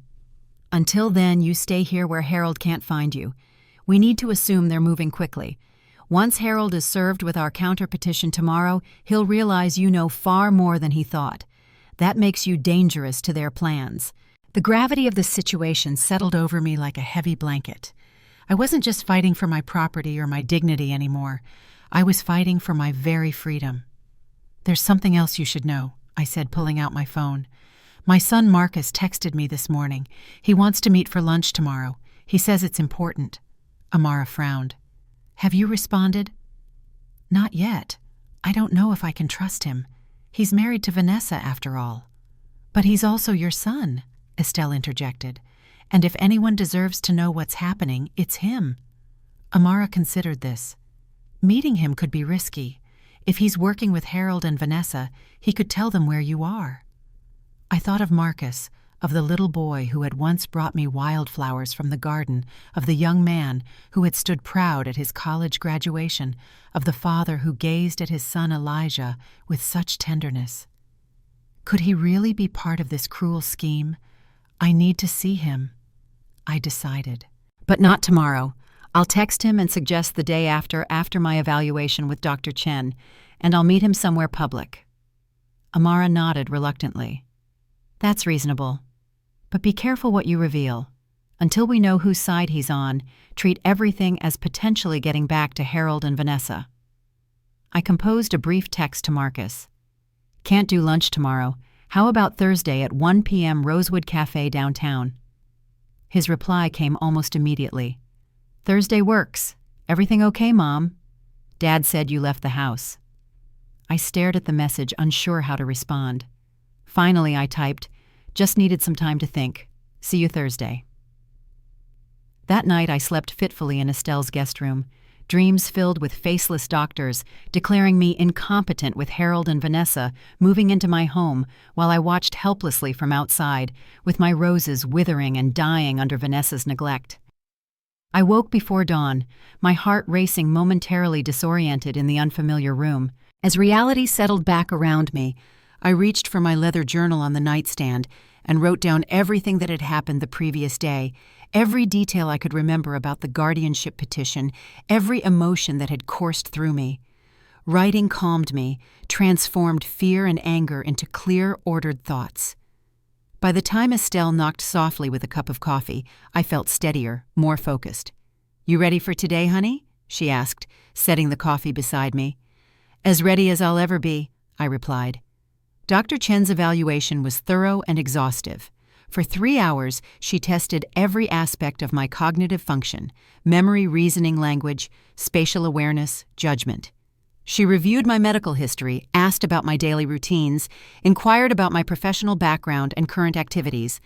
you stay here where Harold can't find you. We need to assume they're moving quickly. Once Harold is served with our counterpetition tomorrow, he'll realize you know far more than he thought. That makes you dangerous to their plans. The gravity of the situation settled over me like a heavy blanket. I wasn't just fighting for my property or my dignity anymore. I was fighting for my very freedom. There's something else you should know, I said, pulling out my phone. My son Marcus texted me this morning. He wants to meet for lunch tomorrow. He says it's important. Amara frowned. Have you responded? Not yet. I don't know if I can trust him. He's married to Vanessa, after all. But he's also your son, Estelle interjected. And if anyone deserves to know what's happening, it's him. Amara considered this. Meeting him could be risky. If he's working with Harold and Vanessa, he could tell them where you are. I thought of Marcus, of the little boy who had once brought me wildflowers from the garden, of the young man who had stood proud at his college graduation, of the father who gazed at his son Elijah with such tenderness. Could he really be part of this cruel scheme? I need to see him, I decided. But not tomorrow. I'll text him and suggest the day after my evaluation with Dr. Chen, and I'll meet him somewhere public. Amara nodded reluctantly. That's reasonable. But be careful what you reveal. Until we know whose side he's on, treat everything as potentially getting back to Harold and Vanessa. I composed a brief text to Marcus. Can't do lunch tomorrow. How about Thursday at 1 p.m. Rosewood Cafe downtown? His reply came almost immediately. Thursday works. Everything okay, Mom? Dad said you left the house. I stared at the message, unsure how to respond. Finally, I typed, just needed some time to think. See you Thursday. That night, I slept fitfully in Estelle's guest room, dreams filled with faceless doctors declaring me incompetent with Harold and Vanessa moving into my home while I watched helplessly from outside, with my roses withering and dying under Vanessa's neglect. I woke before dawn, my heart racing, momentarily disoriented in the unfamiliar room. As reality settled back around me, I reached for my leather journal on the nightstand and wrote down everything that had happened the previous day, every detail I could remember about the guardianship petition, every emotion that had coursed through me. Writing calmed me, transformed fear and anger into clear, ordered thoughts. By the time Estelle knocked softly with a cup of coffee, I felt steadier, more focused. You ready for today, honey? She asked, setting the coffee beside me. As ready as I'll ever be, I replied. Dr. Chen's evaluation was thorough and exhaustive. For 3 hours, she tested every aspect of my cognitive function: memory, reasoning, language, spatial awareness, judgment. She reviewed my medical history, asked about my daily routines, inquired about my professional background and current activities.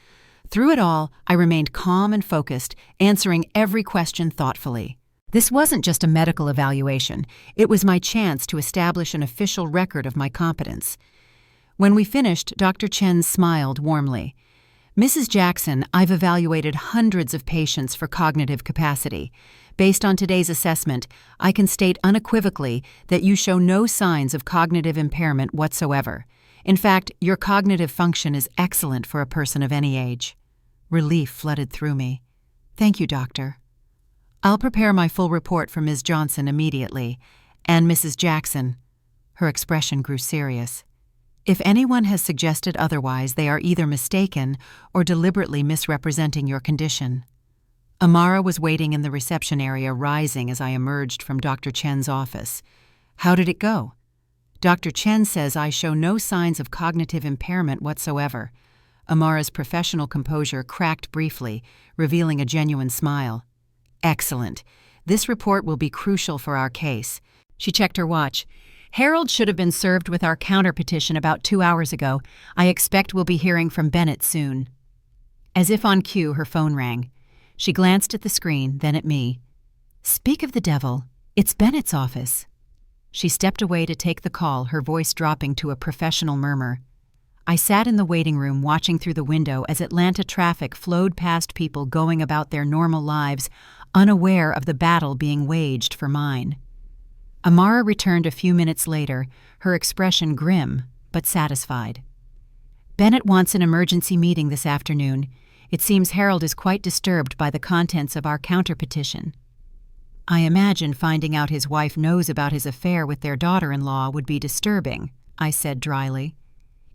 Through it all, I remained calm and focused, answering every question thoughtfully. This wasn't just a medical evaluation. It was my chance to establish an official record of my competence. When we finished, Dr. Chen smiled warmly. Mrs. Jackson, I've evaluated hundreds of patients for cognitive capacity. Based on today's assessment, I can state unequivocally that you show no signs of cognitive impairment whatsoever. In fact, your cognitive function is excellent for a person of any age. Relief flooded through me. Thank you, doctor. I'll prepare my full report for Ms. Johnson immediately. And Mrs. Jackson. Her expression grew serious. If anyone has suggested otherwise, they are either mistaken or deliberately misrepresenting your condition. Amara was waiting in the reception area, rising as I emerged from Dr. Chen's office. How did it go? Dr. Chen says I show no signs of cognitive impairment whatsoever. Amara's professional composure cracked briefly, revealing a genuine smile. Excellent. This report will be crucial for our case. She checked her watch. Harold should have been served with our counterpetition about 2 hours ago. I expect we'll be hearing from Bennett soon. As if on cue, her phone rang. She glanced at the screen, then at me. Speak of the devil. It's Bennett's office. She stepped away to take the call, her voice dropping to a professional murmur. I sat in the waiting room watching through the window as Atlanta traffic flowed past people going about their normal lives, unaware of the battle being waged for mine. Amara returned a few minutes later, her expression grim but satisfied. Bennett wants an emergency meeting this afternoon. It seems Harold is quite disturbed by the contents of our counterpetition. I imagine finding out his wife knows about his affair with their daughter-in-law would be disturbing, I said dryly.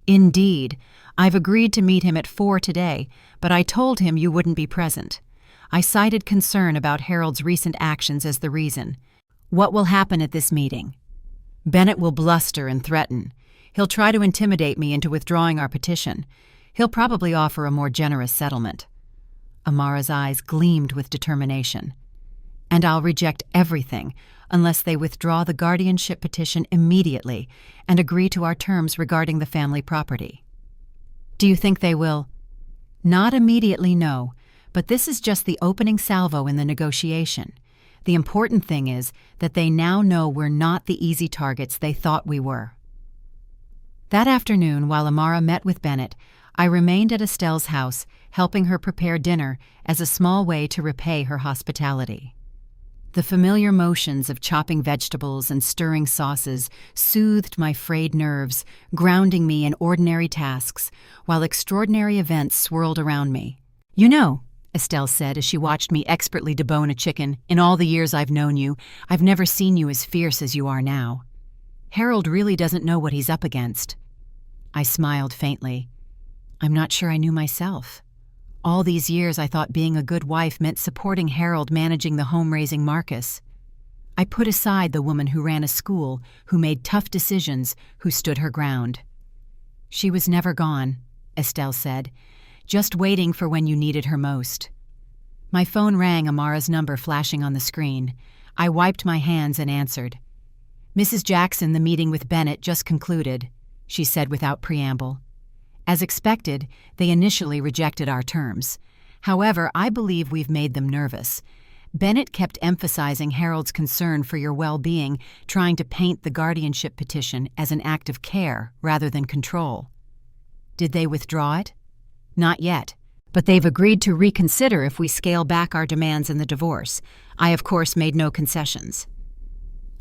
Indeed. I've agreed to meet him at 4 today, but I told him you wouldn't be present. I cited concern about Harold's recent actions as the reason. What will happen at this meeting? Bennett will bluster and threaten. He'll try to intimidate me into withdrawing our petition. He'll probably offer a more generous settlement. Amara's eyes gleamed with determination. And I'll reject everything unless they withdraw the guardianship petition immediately and agree to our terms regarding the family property. Do you think they will? Not immediately, no, but this is just the opening salvo in the negotiation. The important thing is that they now know we're not the easy targets they thought we were. That afternoon, while Amara met with Bennett, I remained at Estelle's house, helping her prepare dinner as a small way to repay her hospitality. The familiar motions of chopping vegetables and stirring sauces soothed my frayed nerves, grounding me in ordinary tasks, while extraordinary events swirled around me. You know, Estelle said as she watched me expertly debone a chicken, in all the years I've known you, I've never seen you as fierce as you are now. Harold really doesn't know what he's up against. I smiled faintly. I'm not sure I knew myself. All these years I thought being a good wife meant supporting Harold managing the home-raising Marcus. I put aside the woman who ran a school, who made tough decisions, who stood her ground. She was never gone, Estelle said, just waiting for when you needed her most. My phone rang, Amara's number flashing on the screen. I wiped my hands and answered. Mrs. Jackson, the meeting with Bennett just concluded, she said without preamble. As expected, they initially rejected our terms. However, I believe we've made them nervous. Bennett kept emphasizing Harold's concern for your well-being, trying to paint the guardianship petition as an act of care rather than control. Did they withdraw it? Not yet, but they've agreed to reconsider if we scale back our demands in the divorce. I, of course, made no concessions.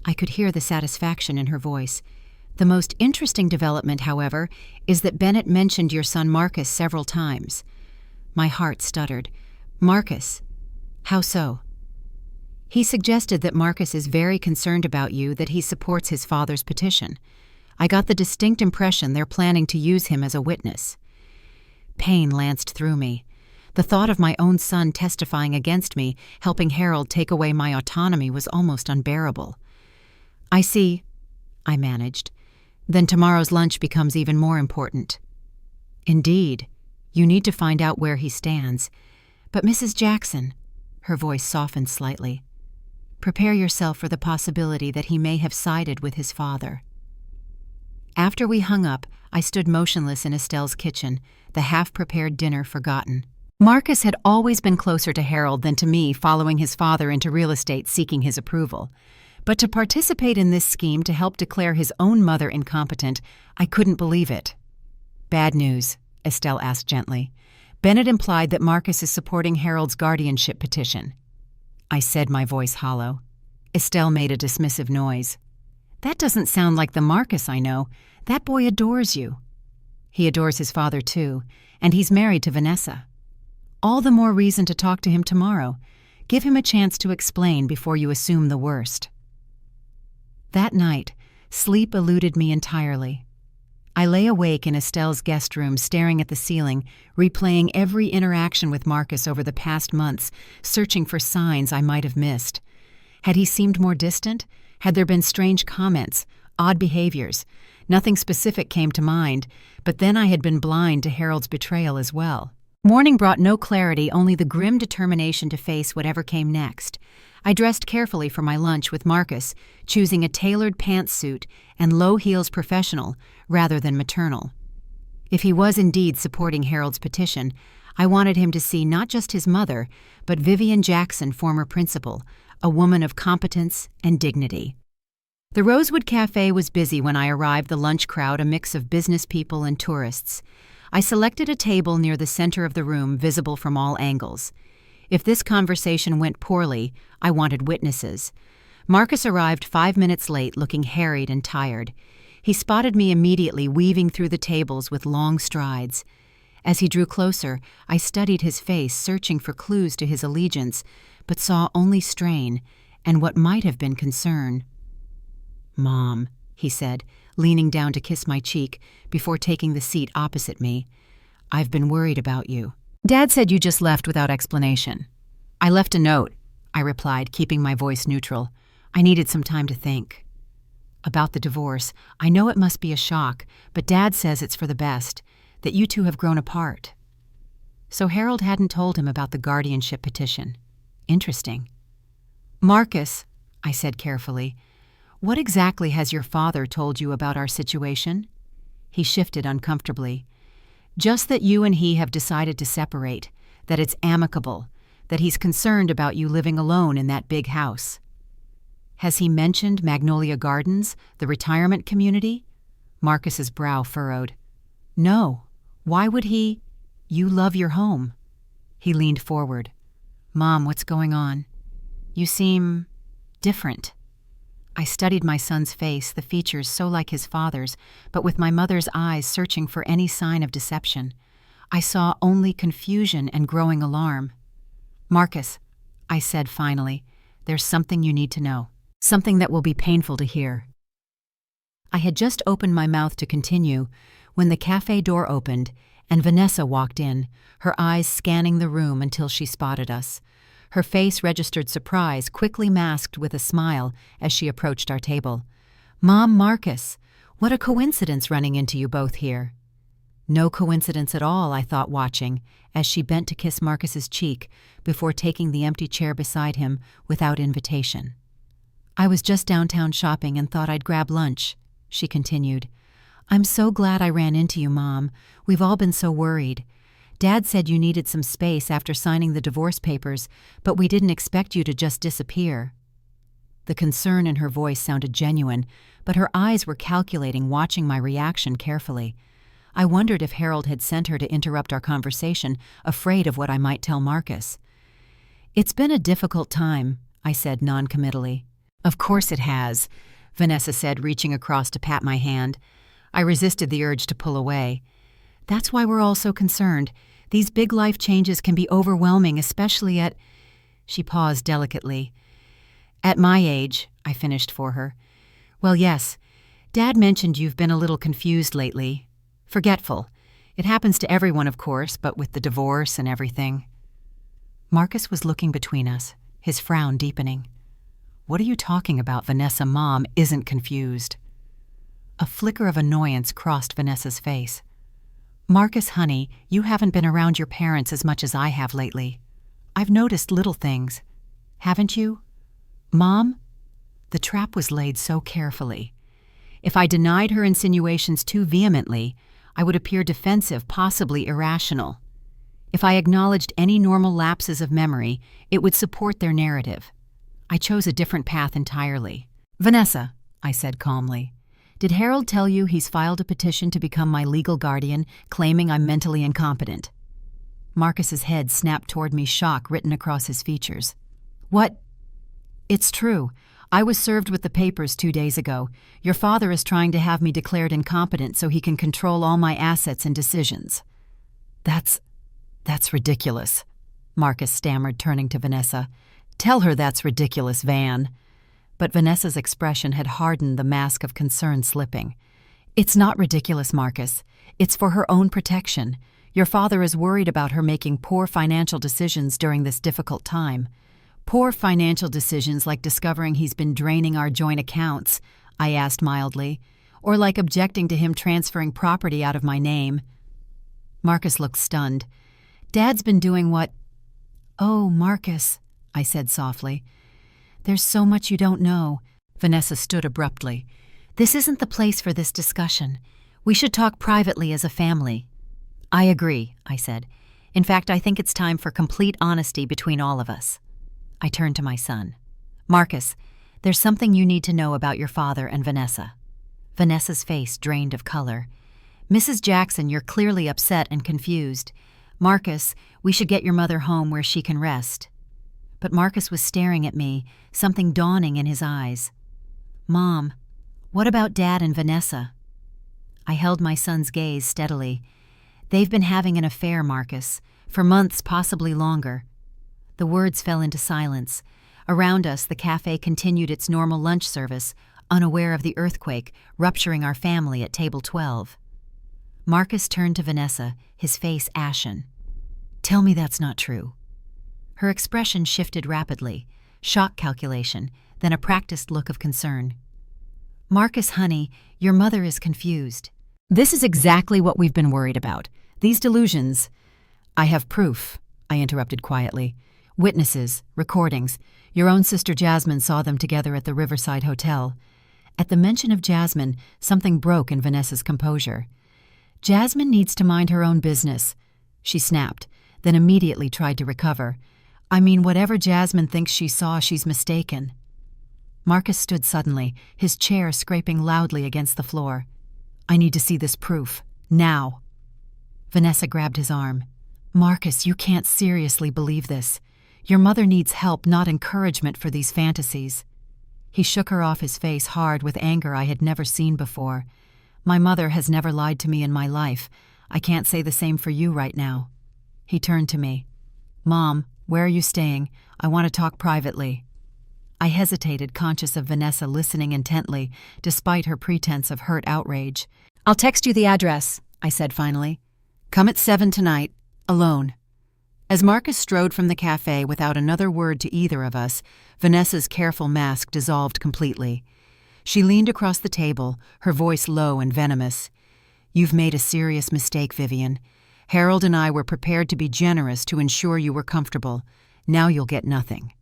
I could hear the satisfaction in her voice. The most interesting development, however, is that Bennett mentioned your son Marcus several times. My heart stuttered. Marcus? How so? He suggested that Marcus is very concerned about you, that he supports his father's petition. I got the distinct impression they're planning to use him as a witness. Pain lanced through me. The thought of my own son testifying against me, helping Harold take away my autonomy, was almost unbearable. I see, I managed. Then tomorrow's lunch becomes even more important. Indeed, you need to find out where he stands. But Mrs. Jackson, her voice softened slightly, prepare yourself for the possibility that he may have sided with his father. After we hung up, I stood motionless in Estelle's kitchen, the half-prepared dinner forgotten. Marcus had always been closer to Harold than to me, following his father into real estate seeking his approval. But to participate in this scheme to help declare his own mother incompetent, I couldn't believe it. Bad news, Estelle asked gently. Bennett implied that Marcus is supporting Harold's guardianship petition. I said, my voice hollow. Estelle made a dismissive noise. That doesn't sound like the Marcus I know. That boy adores you. He adores his father too, and he's married to Vanessa. All the more reason to talk to him tomorrow. Give him a chance to explain before you assume the worst. That night, sleep eluded me entirely. I lay awake in Estelle's guest room, staring at the ceiling, replaying every interaction with Marcus over the past months, searching for signs I might have missed. Had he seemed more distant? Had there been strange comments, odd behaviors? Nothing specific came to mind, but then I had been blind to Harold's betrayal as well. Morning brought no clarity, only the grim determination to face whatever came next. I dressed carefully for my lunch with Marcus, choosing a tailored pantsuit and low heels professional rather than maternal. If he was indeed supporting Harold's petition, I wanted him to see not just his mother, but Vivian Jackson, former principal, a woman of competence and dignity. The Rosewood Cafe was busy when I arrived, the lunch crowd a mix of business people and tourists. I selected a table near the center of the room, visible from all angles. If this conversation went poorly, I wanted witnesses. Marcus arrived 5 minutes late, looking harried and tired. He spotted me immediately, weaving through the tables with long strides. As he drew closer, I studied his face, searching for clues to his allegiance, but saw only strain and what might have been concern. "Mom," he said, leaning down to kiss my cheek before taking the seat opposite me. "I've been worried about you." "Dad said you just left without explanation." "I left a note," I replied, keeping my voice neutral. "I needed some time to think." "About the divorce, I know it must be a shock, but Dad says it's for the best, that you two have grown apart." So Harold hadn't told him about the guardianship petition. Interesting. "Marcus," I said carefully, "what exactly has your father told you about our situation?" He shifted uncomfortably. "Just that you and he have decided to separate, that it's amicable, that he's concerned about you living alone in that big house." "Has he mentioned Magnolia Gardens, the retirement community?" Marcus's brow furrowed. "No. Why would he? You love your home." He leaned forward. "Mom, what's going on? You seem different." I studied my son's face, the features so like his father's, but with my mother's eyes searching for any sign of deception. I saw only confusion and growing alarm. "Marcus," I said finally, "there's something you need to know. Something that will be painful to hear." I had just opened my mouth to continue when the cafe door opened and Vanessa walked in, her eyes scanning the room until she spotted us. Her face registered surprise, quickly masked with a smile as she approached our table. "Mom, Marcus, what a coincidence running into you both here." No coincidence at all, I thought, watching, as she bent to kiss Marcus's cheek before taking the empty chair beside him without invitation. "I was just downtown shopping and thought I'd grab lunch," she continued. "I'm so glad I ran into you, Mom. We've all been so worried. Dad said you needed some space after signing the divorce papers, but we didn't expect you to just disappear." The concern in her voice sounded genuine, but her eyes were calculating, watching my reaction carefully. I wondered if Harold had sent her to interrupt our conversation, afraid of what I might tell Marcus. "It's been a difficult time," I said noncommittally. "Of course it has," Vanessa said, reaching across to pat my hand. I resisted the urge to pull away. "That's why we're all so concerned. These big life changes can be overwhelming, especially at—" She paused delicately. "At my age," I finished for her. "Well, yes. Dad mentioned you've been a little confused lately. Forgetful. It happens to everyone, of course, but with the divorce and everything." Marcus was looking between us, his frown deepening. "What are you talking about, Vanessa? Mom isn't confused." A flicker of annoyance crossed Vanessa's face. "Marcus, honey, you haven't been around your parents as much as I have lately. I've noticed little things. Haven't you? Mom?" The trap was laid so carefully. If I denied her insinuations too vehemently, I would appear defensive, possibly irrational. If I acknowledged any normal lapses of memory, it would support their narrative. I chose a different path entirely. "Vanessa," I said calmly, "did Harold tell you he's filed a petition to become my legal guardian, claiming I'm mentally incompetent?" Marcus's head snapped toward me, shock written across his features. What? It's true. I was served with the papers 2 days ago. Your father is trying to have me declared incompetent so he can control all my assets and decisions. That's ridiculous, Marcus stammered, turning to Vanessa. Tell her that's ridiculous, Van. But Vanessa's expression had hardened, the mask of concern slipping. It's not ridiculous, Marcus. It's for her own protection. Your father is worried about her making poor financial decisions during this difficult time. Poor financial decisions like discovering he's been draining our joint accounts, I asked mildly, or like objecting to him transferring property out of my name. Marcus looked stunned. Dad's been doing what? Oh, Marcus, I said softly. There's so much you don't know. Vanessa stood abruptly. This isn't the place for this discussion. We should talk privately as a family. I agree, I said. In fact, I think it's time for complete honesty between all of us. I turned to my son. Marcus, there's something you need to know about your father and Vanessa. Vanessa's face drained of color. Mrs. Jackson, you're clearly upset and confused. Marcus, we should get your mother home where she can rest. But Marcus was staring at me, something dawning in his eyes. Mom, what about Dad and Vanessa? I held my son's gaze steadily. They've been having an affair, Marcus, for months, possibly longer. The words fell into silence. Around us, the cafe continued its normal lunch service, unaware of the earthquake rupturing our family at table 12. Marcus turned to Vanessa, his face ashen. Tell me that's not true. Her expression shifted rapidly, shock calculation, then a practiced look of concern. Marcus, honey, your mother is confused. This is exactly what we've been worried about. These delusions. I have proof, I interrupted quietly. Witnesses, recordings. Your own sister Jasmine saw them together at the Riverside Hotel. At the mention of Jasmine, something broke in Vanessa's composure. Jasmine needs to mind her own business, she snapped, then immediately tried to recover. I mean, whatever Jasmine thinks she saw, she's mistaken. Marcus stood suddenly, his chair scraping loudly against the floor. I need to see this proof. Now. Vanessa grabbed his arm. Marcus, you can't seriously believe this. Your mother needs help, not encouragement for these fantasies. He shook her off, his face hard with anger I had never seen before. My mother has never lied to me in my life. I can't say the same for you right now. He turned to me. Mom, where are you staying? I want to talk privately. I hesitated, conscious of Vanessa listening intently, despite her pretense of hurt outrage. I'll text you the address, I said finally. Come at 7 tonight, alone. As Marcus strode from the cafe without another word to either of us, Vanessa's careful mask dissolved completely. She leaned across the table, her voice low and venomous. You've made a serious mistake, Vivian. Harold and I were prepared to be generous to ensure you were comfortable. Now you'll get nothing.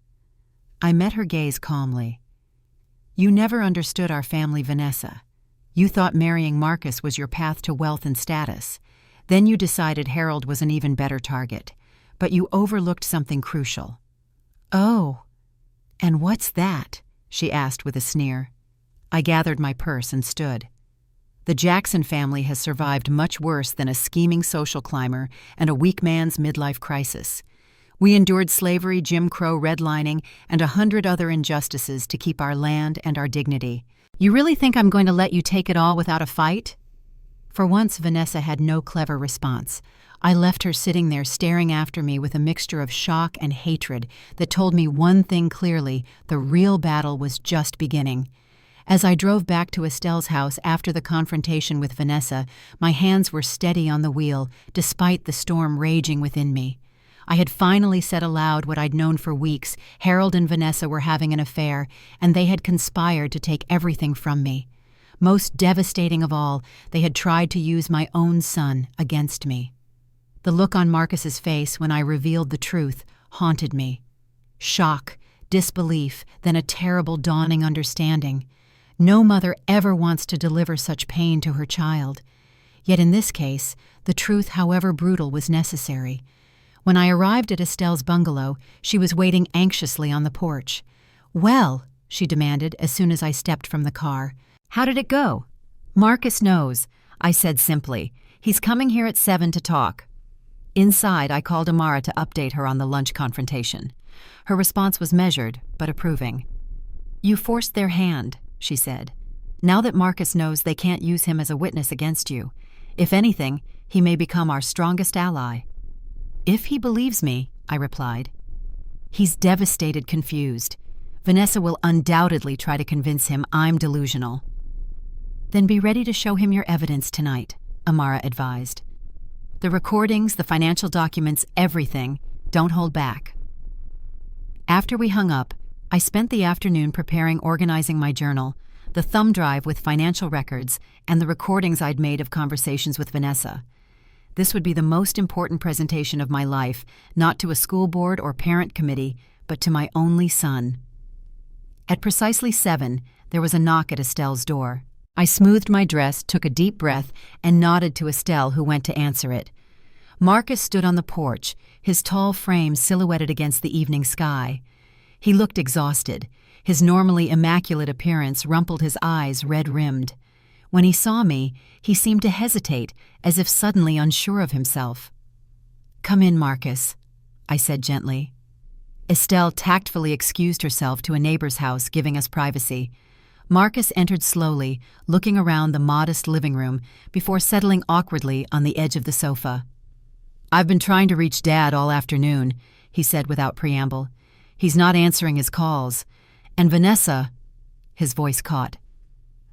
I met her gaze calmly. You never understood our family, Vanessa. You thought marrying Marcus was your path to wealth and status. Then you decided Harold was an even better target. But you overlooked something crucial. Oh, and what's that? She asked with a sneer. I gathered my purse and stood. The Jackson family has survived much worse than a scheming social climber and a weak man's midlife crisis. We endured slavery, Jim Crow redlining, and 100 other injustices to keep our land and our dignity. You really think I'm going to let you take it all without a fight? For once, Vanessa had no clever response. I left her sitting there staring after me with a mixture of shock and hatred that told me one thing clearly: the real battle was just beginning. As I drove back to Estelle's house after the confrontation with Vanessa, my hands were steady on the wheel, despite the storm raging within me. I had finally said aloud what I'd known for weeks: Harold and Vanessa were having an affair, and they had conspired to take everything from me. Most devastating of all, they had tried to use my own son against me. The look on Marcus's face when I revealed the truth haunted me. Shock, disbelief, then a terrible dawning understanding. No mother ever wants to deliver such pain to her child. Yet in this case, the truth, however brutal, was necessary. When I arrived at Estelle's bungalow, she was waiting anxiously on the porch. "Well," she demanded as soon as I stepped from the car, "how did it go?" "Marcus knows," I said simply. "He's coming here at 7 to talk." Inside, I called Amara to update her on the lunch confrontation. Her response was measured, but approving. "You forced their hand," she said. "Now that Marcus knows they can't use him as a witness against you. If anything, he may become our strongest ally." "If he believes me," I replied. "He's devastated, confused. Vanessa will undoubtedly try to convince him I'm delusional." "Then be ready to show him your evidence tonight," Amara advised. "The recordings, the financial documents, everything. Don't hold back." After we hung up, I spent the afternoon organizing my journal, the thumb drive with financial records, and the recordings I'd made of conversations with Vanessa. This would be the most important presentation of my life, not to a school board or parent committee, but to my only son. At precisely 7, there was a knock at Estelle's door. I smoothed my dress, took a deep breath, and nodded to Estelle, who went to answer it. Marcus stood on the porch, his tall frame silhouetted against the evening sky. He looked exhausted. His normally immaculate appearance rumpled his eyes red-rimmed. When he saw me, he seemed to hesitate, as if suddenly unsure of himself. "Come in, Marcus," I said gently. Estelle tactfully excused herself to a neighbor's house, giving us privacy. Marcus entered slowly, looking around the modest living room before settling awkwardly on the edge of the sofa. "I've been trying to reach Dad all afternoon," he said without preamble. "He's not answering his calls. And Vanessa—" His voice caught.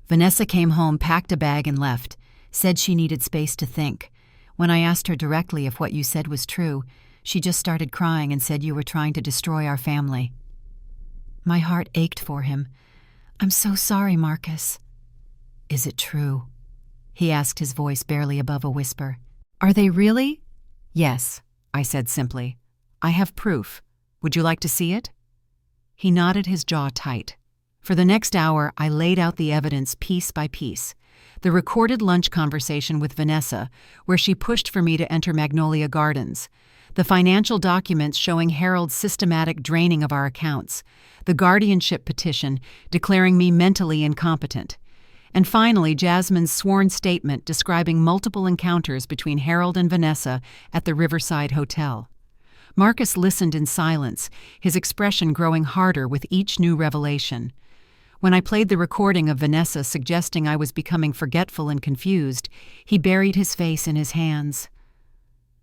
"Vanessa came home, packed a bag, and left. Said she needed space to think. When I asked her directly if what you said was true, she just started crying and said you were trying to destroy our family." My heart ached for him. "I'm so sorry, Marcus." "Is it true?" he asked, his voice barely above a whisper. "Are they really?" "Yes," I said simply. "I have proof. Would you like to see it?" He nodded, his jaw tight. For the next hour, I laid out the evidence piece by piece. The recorded lunch conversation with Vanessa, where she pushed for me to enter Magnolia Gardens. The financial documents showing Harold's systematic draining of our accounts. The guardianship petition declaring me mentally incompetent. And finally, Jasmine's sworn statement describing multiple encounters between Harold and Vanessa at the Riverside Hotel. Marcus listened in silence, his expression growing harder with each new revelation. When I played the recording of Vanessa suggesting I was becoming forgetful and confused, he buried his face in his hands.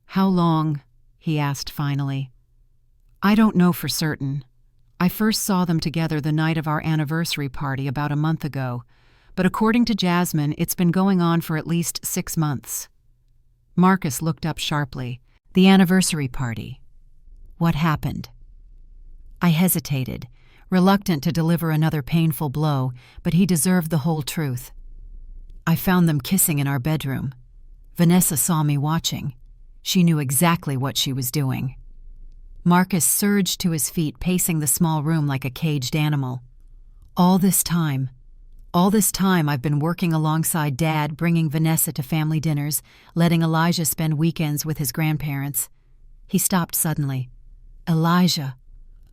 "How long?" he asked finally. "I don't know for certain. I first saw them together the night of our anniversary party about a month ago, but according to Jasmine, it's been going on for at least 6 months." Marcus looked up sharply. "The anniversary party. What happened?" I hesitated, reluctant to deliver another painful blow, but he deserved the whole truth. "I found them kissing in our bedroom. Vanessa saw me watching. She knew exactly what she was doing." Marcus surged to his feet, pacing the small room like a caged animal. All this time I've been working alongside Dad, bringing Vanessa to family dinners, letting Elijah spend weekends with his grandparents." He stopped suddenly. "Elijah.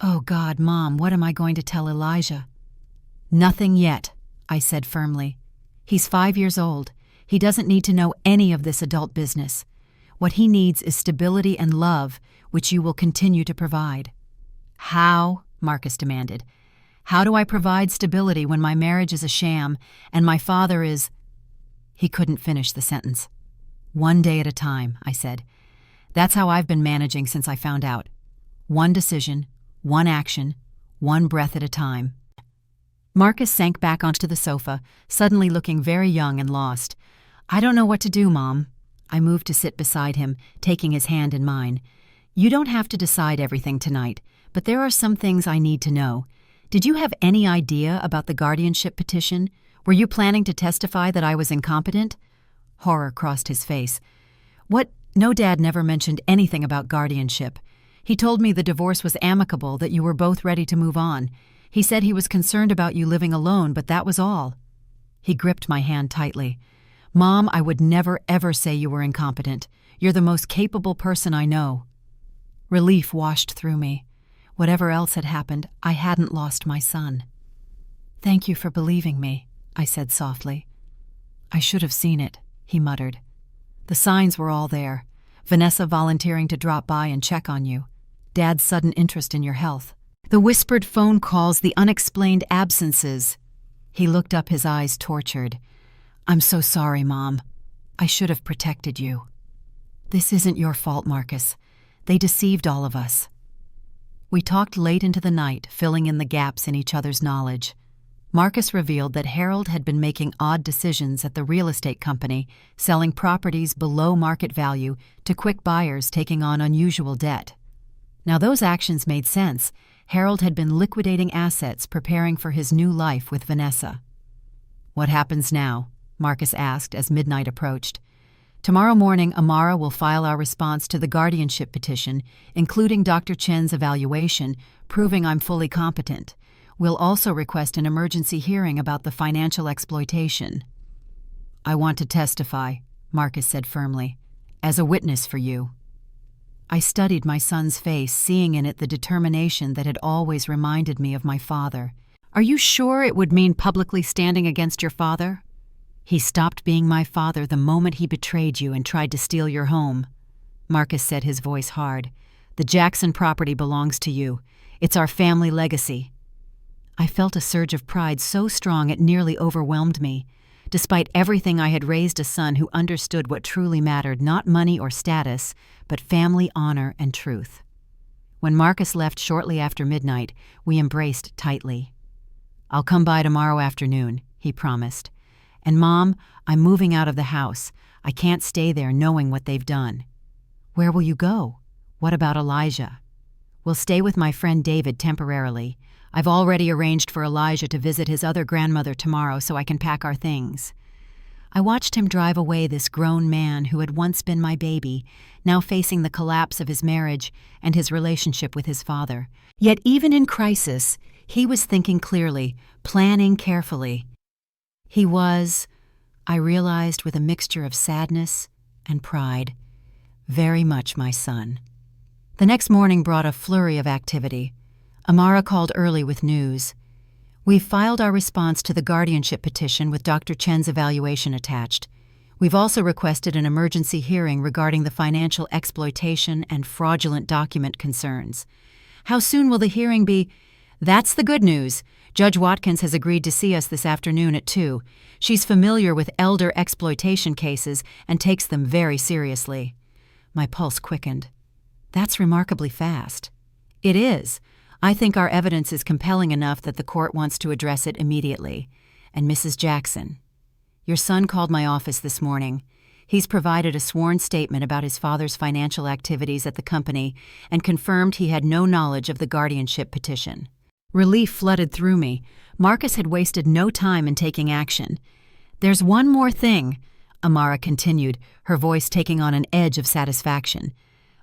Oh God, Mom, what am I going to tell Elijah?" "Nothing yet," I said firmly. "He's 5 years old. He doesn't need to know any of this adult business. What he needs is stability and love, which you will continue to provide." "How?" Marcus demanded. "How do I provide stability when my marriage is a sham and my father is—" He couldn't finish the sentence. "One day at a time," I said. "That's how I've been managing since I found out. One decision, one action, one breath at a time." Marcus sank back onto the sofa, suddenly looking very young and lost. "I don't know what to do, Mom." I moved to sit beside him, taking his hand in mine. "You don't have to decide everything tonight, but there are some things I need to know. Did you have any idea about the guardianship petition? Were you planning to testify that I was incompetent?" Horror crossed his face. "What? No, Dad never mentioned anything about guardianship. He told me the divorce was amicable, that you were both ready to move on. He said he was concerned about you living alone, but that was all." He gripped my hand tightly. "Mom, I would never ever say you were incompetent. You're the most capable person I know." Relief washed through me. Whatever else had happened, I hadn't lost my son. "Thank you for believing me," I said softly. "I should have seen it," he muttered. "The signs were all there. Vanessa volunteering to drop by and check on you. Dad's sudden interest in your health. The whispered phone calls, the unexplained absences. He looked up, his eyes tortured. I'm so sorry, Mom. I should have protected you. This isn't your fault, Marcus. They deceived all of us. We talked late into the night, filling in the gaps in each other's knowledge. Marcus revealed that Harold had been making odd decisions at the real estate company, selling properties below market value to quick buyers taking on unusual debt. Now those actions made sense. Harold had been liquidating assets, preparing for his new life with Vanessa. What happens now? Marcus asked as midnight approached. Tomorrow morning, Amara will file our response to the guardianship petition, including Dr. Chen's evaluation, proving I'm fully competent. We'll also request an emergency hearing about the financial exploitation. I want to testify, Marcus said firmly, as a witness for you. I studied my son's face, seeing in it the determination that had always reminded me of my father. Are you sure it would mean publicly standing against your father? He stopped being my father the moment he betrayed you and tried to steal your home. Marcus said, his voice hard. The Jackson property belongs to you. It's our family legacy. I felt a surge of pride so strong it nearly overwhelmed me. Despite everything, I had raised a son who understood what truly mattered, not money or status, but family honor and truth. When Marcus left shortly after midnight, we embraced tightly. I'll come by tomorrow afternoon, he promised. And Mom, I'm moving out of the house. I can't stay there knowing what they've done. Where will you go? What about Elijah? We'll stay with my friend David temporarily. I've already arranged for Elijah to visit his other grandmother tomorrow so I can pack our things. I watched him drive away, this grown man who had once been my baby, now facing the collapse of his marriage and his relationship with his father. Yet even in crisis, he was thinking clearly, planning carefully. He was, I realized with a mixture of sadness and pride, very much my son. The next morning brought a flurry of activity. Amara called early with news. We've filed our response to the guardianship petition with Dr. Chen's evaluation attached. We've also requested an emergency hearing regarding the financial exploitation and fraudulent document concerns. How soon will the hearing be? That's the good news. Judge Watkins has agreed to see us this afternoon at 2. She's familiar with elder exploitation cases and takes them very seriously. My pulse quickened. That's remarkably fast. It is. I think our evidence is compelling enough that the court wants to address it immediately. And Mrs. Jackson, your son called my office this morning. He's provided a sworn statement about his father's financial activities at the company and confirmed he had no knowledge of the guardianship petition. Relief flooded through me. Marcus had wasted no time in taking action. There's one more thing, Amara continued, her voice taking on an edge of satisfaction.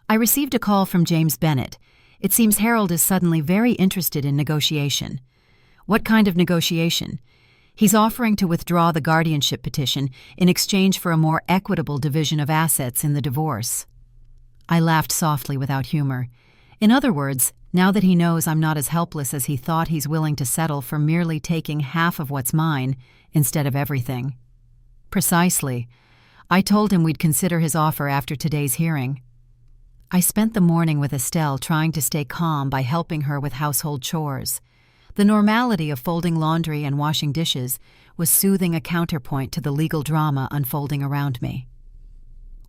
I received a call from James Bennett. It seems Harold is suddenly very interested in negotiation. What kind of negotiation? He's offering to withdraw the guardianship petition in exchange for a more equitable division of assets in the divorce. I laughed softly without humor. In other words, now that he knows I'm not as helpless as he thought, he's willing to settle for merely taking half of what's mine instead of everything. Precisely. I told him we'd consider his offer after today's hearing. I spent the morning with Estelle, trying to stay calm by helping her with household chores. The normality of folding laundry and washing dishes was soothing, a counterpoint to the legal drama unfolding around me.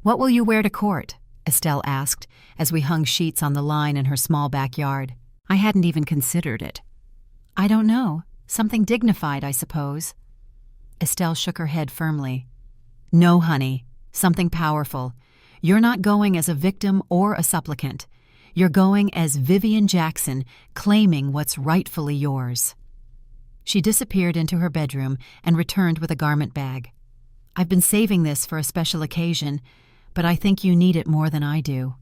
What will you wear to court? Estelle asked, as we hung sheets on the line in her small backyard. I hadn't even considered it. I don't know. Something dignified, I suppose. Estelle shook her head firmly. No, honey. Something powerful. You're not going as a victim or a supplicant. You're going as Vivian Jackson, claiming what's rightfully yours. She disappeared into her bedroom and returned with a garment bag. I've been saving this for a special occasion, but I think you need it more than I do.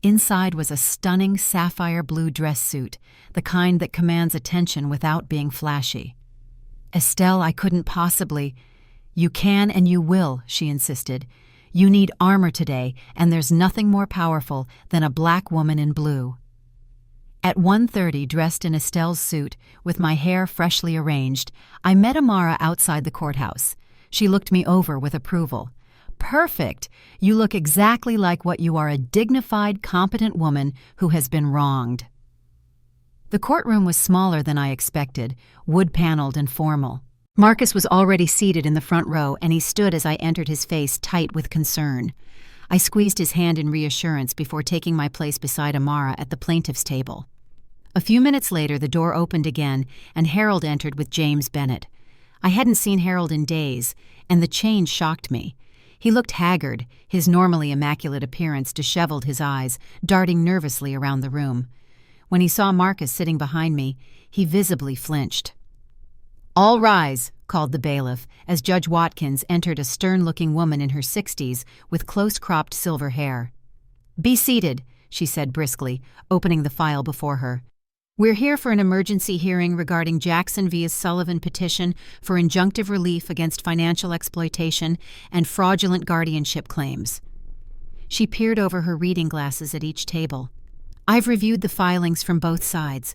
Inside was a stunning sapphire blue dress suit, the kind that commands attention without being flashy. Estelle, I couldn't possibly. You can and you will, she insisted. You need armor today, and there's nothing more powerful than a black woman in blue. At 1:30, dressed in Estelle's suit, with my hair freshly arranged, I met Amara outside the courthouse. She looked me over with approval. Perfect. You look exactly like what you are, a dignified, competent woman who has been wronged. The courtroom was smaller than I expected, wood-paneled and formal. Marcus was already seated in the front row, and he stood as I entered, his face tight with concern. I squeezed his hand in reassurance before taking my place beside Amara at the plaintiff's table. A few minutes later, the door opened again, and Harold entered with James Bennett. I hadn't seen Harold in days, and the change shocked me. He looked haggard, his normally immaculate appearance disheveled, his eyes darting nervously around the room. When he saw Marcus sitting behind me, he visibly flinched. "All rise," called the bailiff, as Judge Watkins entered, a stern-looking woman in her 60s with close-cropped silver hair. "Be seated," she said briskly, opening the file before her. "We're here for an emergency hearing regarding Jackson v. Sullivan petition for injunctive relief against financial exploitation and fraudulent guardianship claims." She peered over her reading glasses at each table. "I've reviewed the filings from both sides.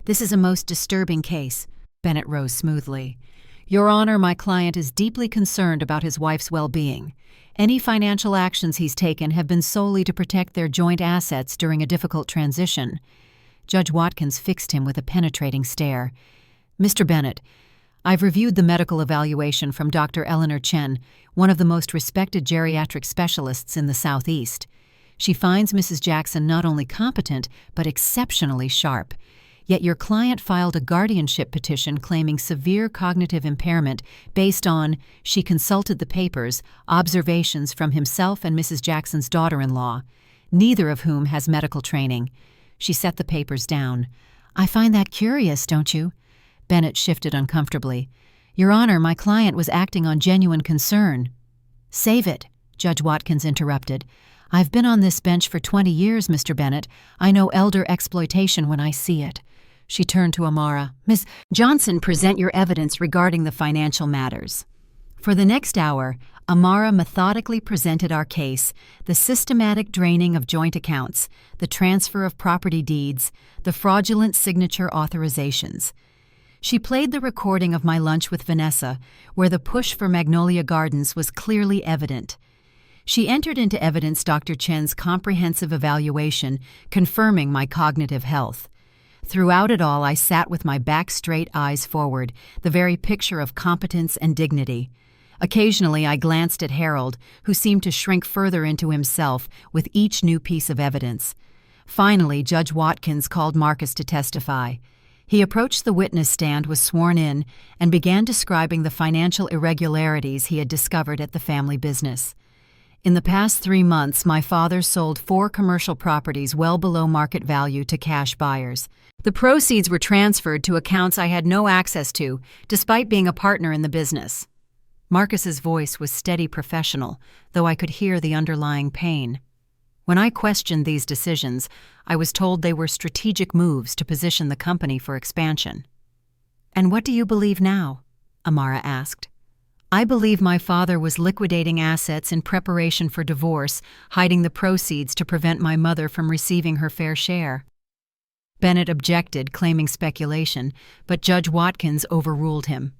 This is a most disturbing case." Bennett rose smoothly. "Your Honor, my client is deeply concerned about his wife's well-being. Any financial actions he's taken have been solely to protect their joint assets during a difficult transition." Judge Watkins fixed him with a penetrating stare. "Mr. Bennett, I've reviewed the medical evaluation from Dr. Eleanor Chen, one of the most respected geriatric specialists in the Southeast. She finds Mrs. Jackson not only competent, but exceptionally sharp. Yet your client filed a guardianship petition claiming severe cognitive impairment based on, she consulted the papers, observations from himself and Mrs. Jackson's daughter-in-law, neither of whom has medical training." She set the papers down. "I find that curious, don't you?" Bennett shifted uncomfortably. "Your Honor, my client was acting on genuine concern." "Save it," Judge Watkins interrupted. "I've been on this bench for 20 years, Mr. Bennett. I know elder exploitation when I see it." She turned to Amara. "Ms. Johnson, present your evidence regarding the financial matters." For the next hour, Amara methodically presented our case: the systematic draining of joint accounts, the transfer of property deeds, the fraudulent signature authorizations. She played the recording of my lunch with Vanessa, where the push for Magnolia Gardens was clearly evident. She entered into evidence Dr. Chen's comprehensive evaluation, confirming my cognitive health. Throughout it all, I sat with my back straight, eyes forward, the very picture of competence and dignity. Occasionally, I glanced at Harold, who seemed to shrink further into himself with each new piece of evidence. Finally, Judge Watkins called Marcus to testify. He approached the witness stand, was sworn in, and began describing the financial irregularities he had discovered at the family business. "In the past 3 months, my father sold 4 commercial properties well below market value to cash buyers. The proceeds were transferred to accounts I had no access to, despite being a partner in the business." Marcus's voice was steady, professional, though I could hear the underlying pain. "When I questioned these decisions, I was told they were strategic moves to position the company for expansion." "And what do you believe now?" Amara asked. "I believe my father was liquidating assets in preparation for divorce, hiding the proceeds to prevent my mother from receiving her fair share." Bennett objected, claiming speculation, but Judge Watkins overruled him.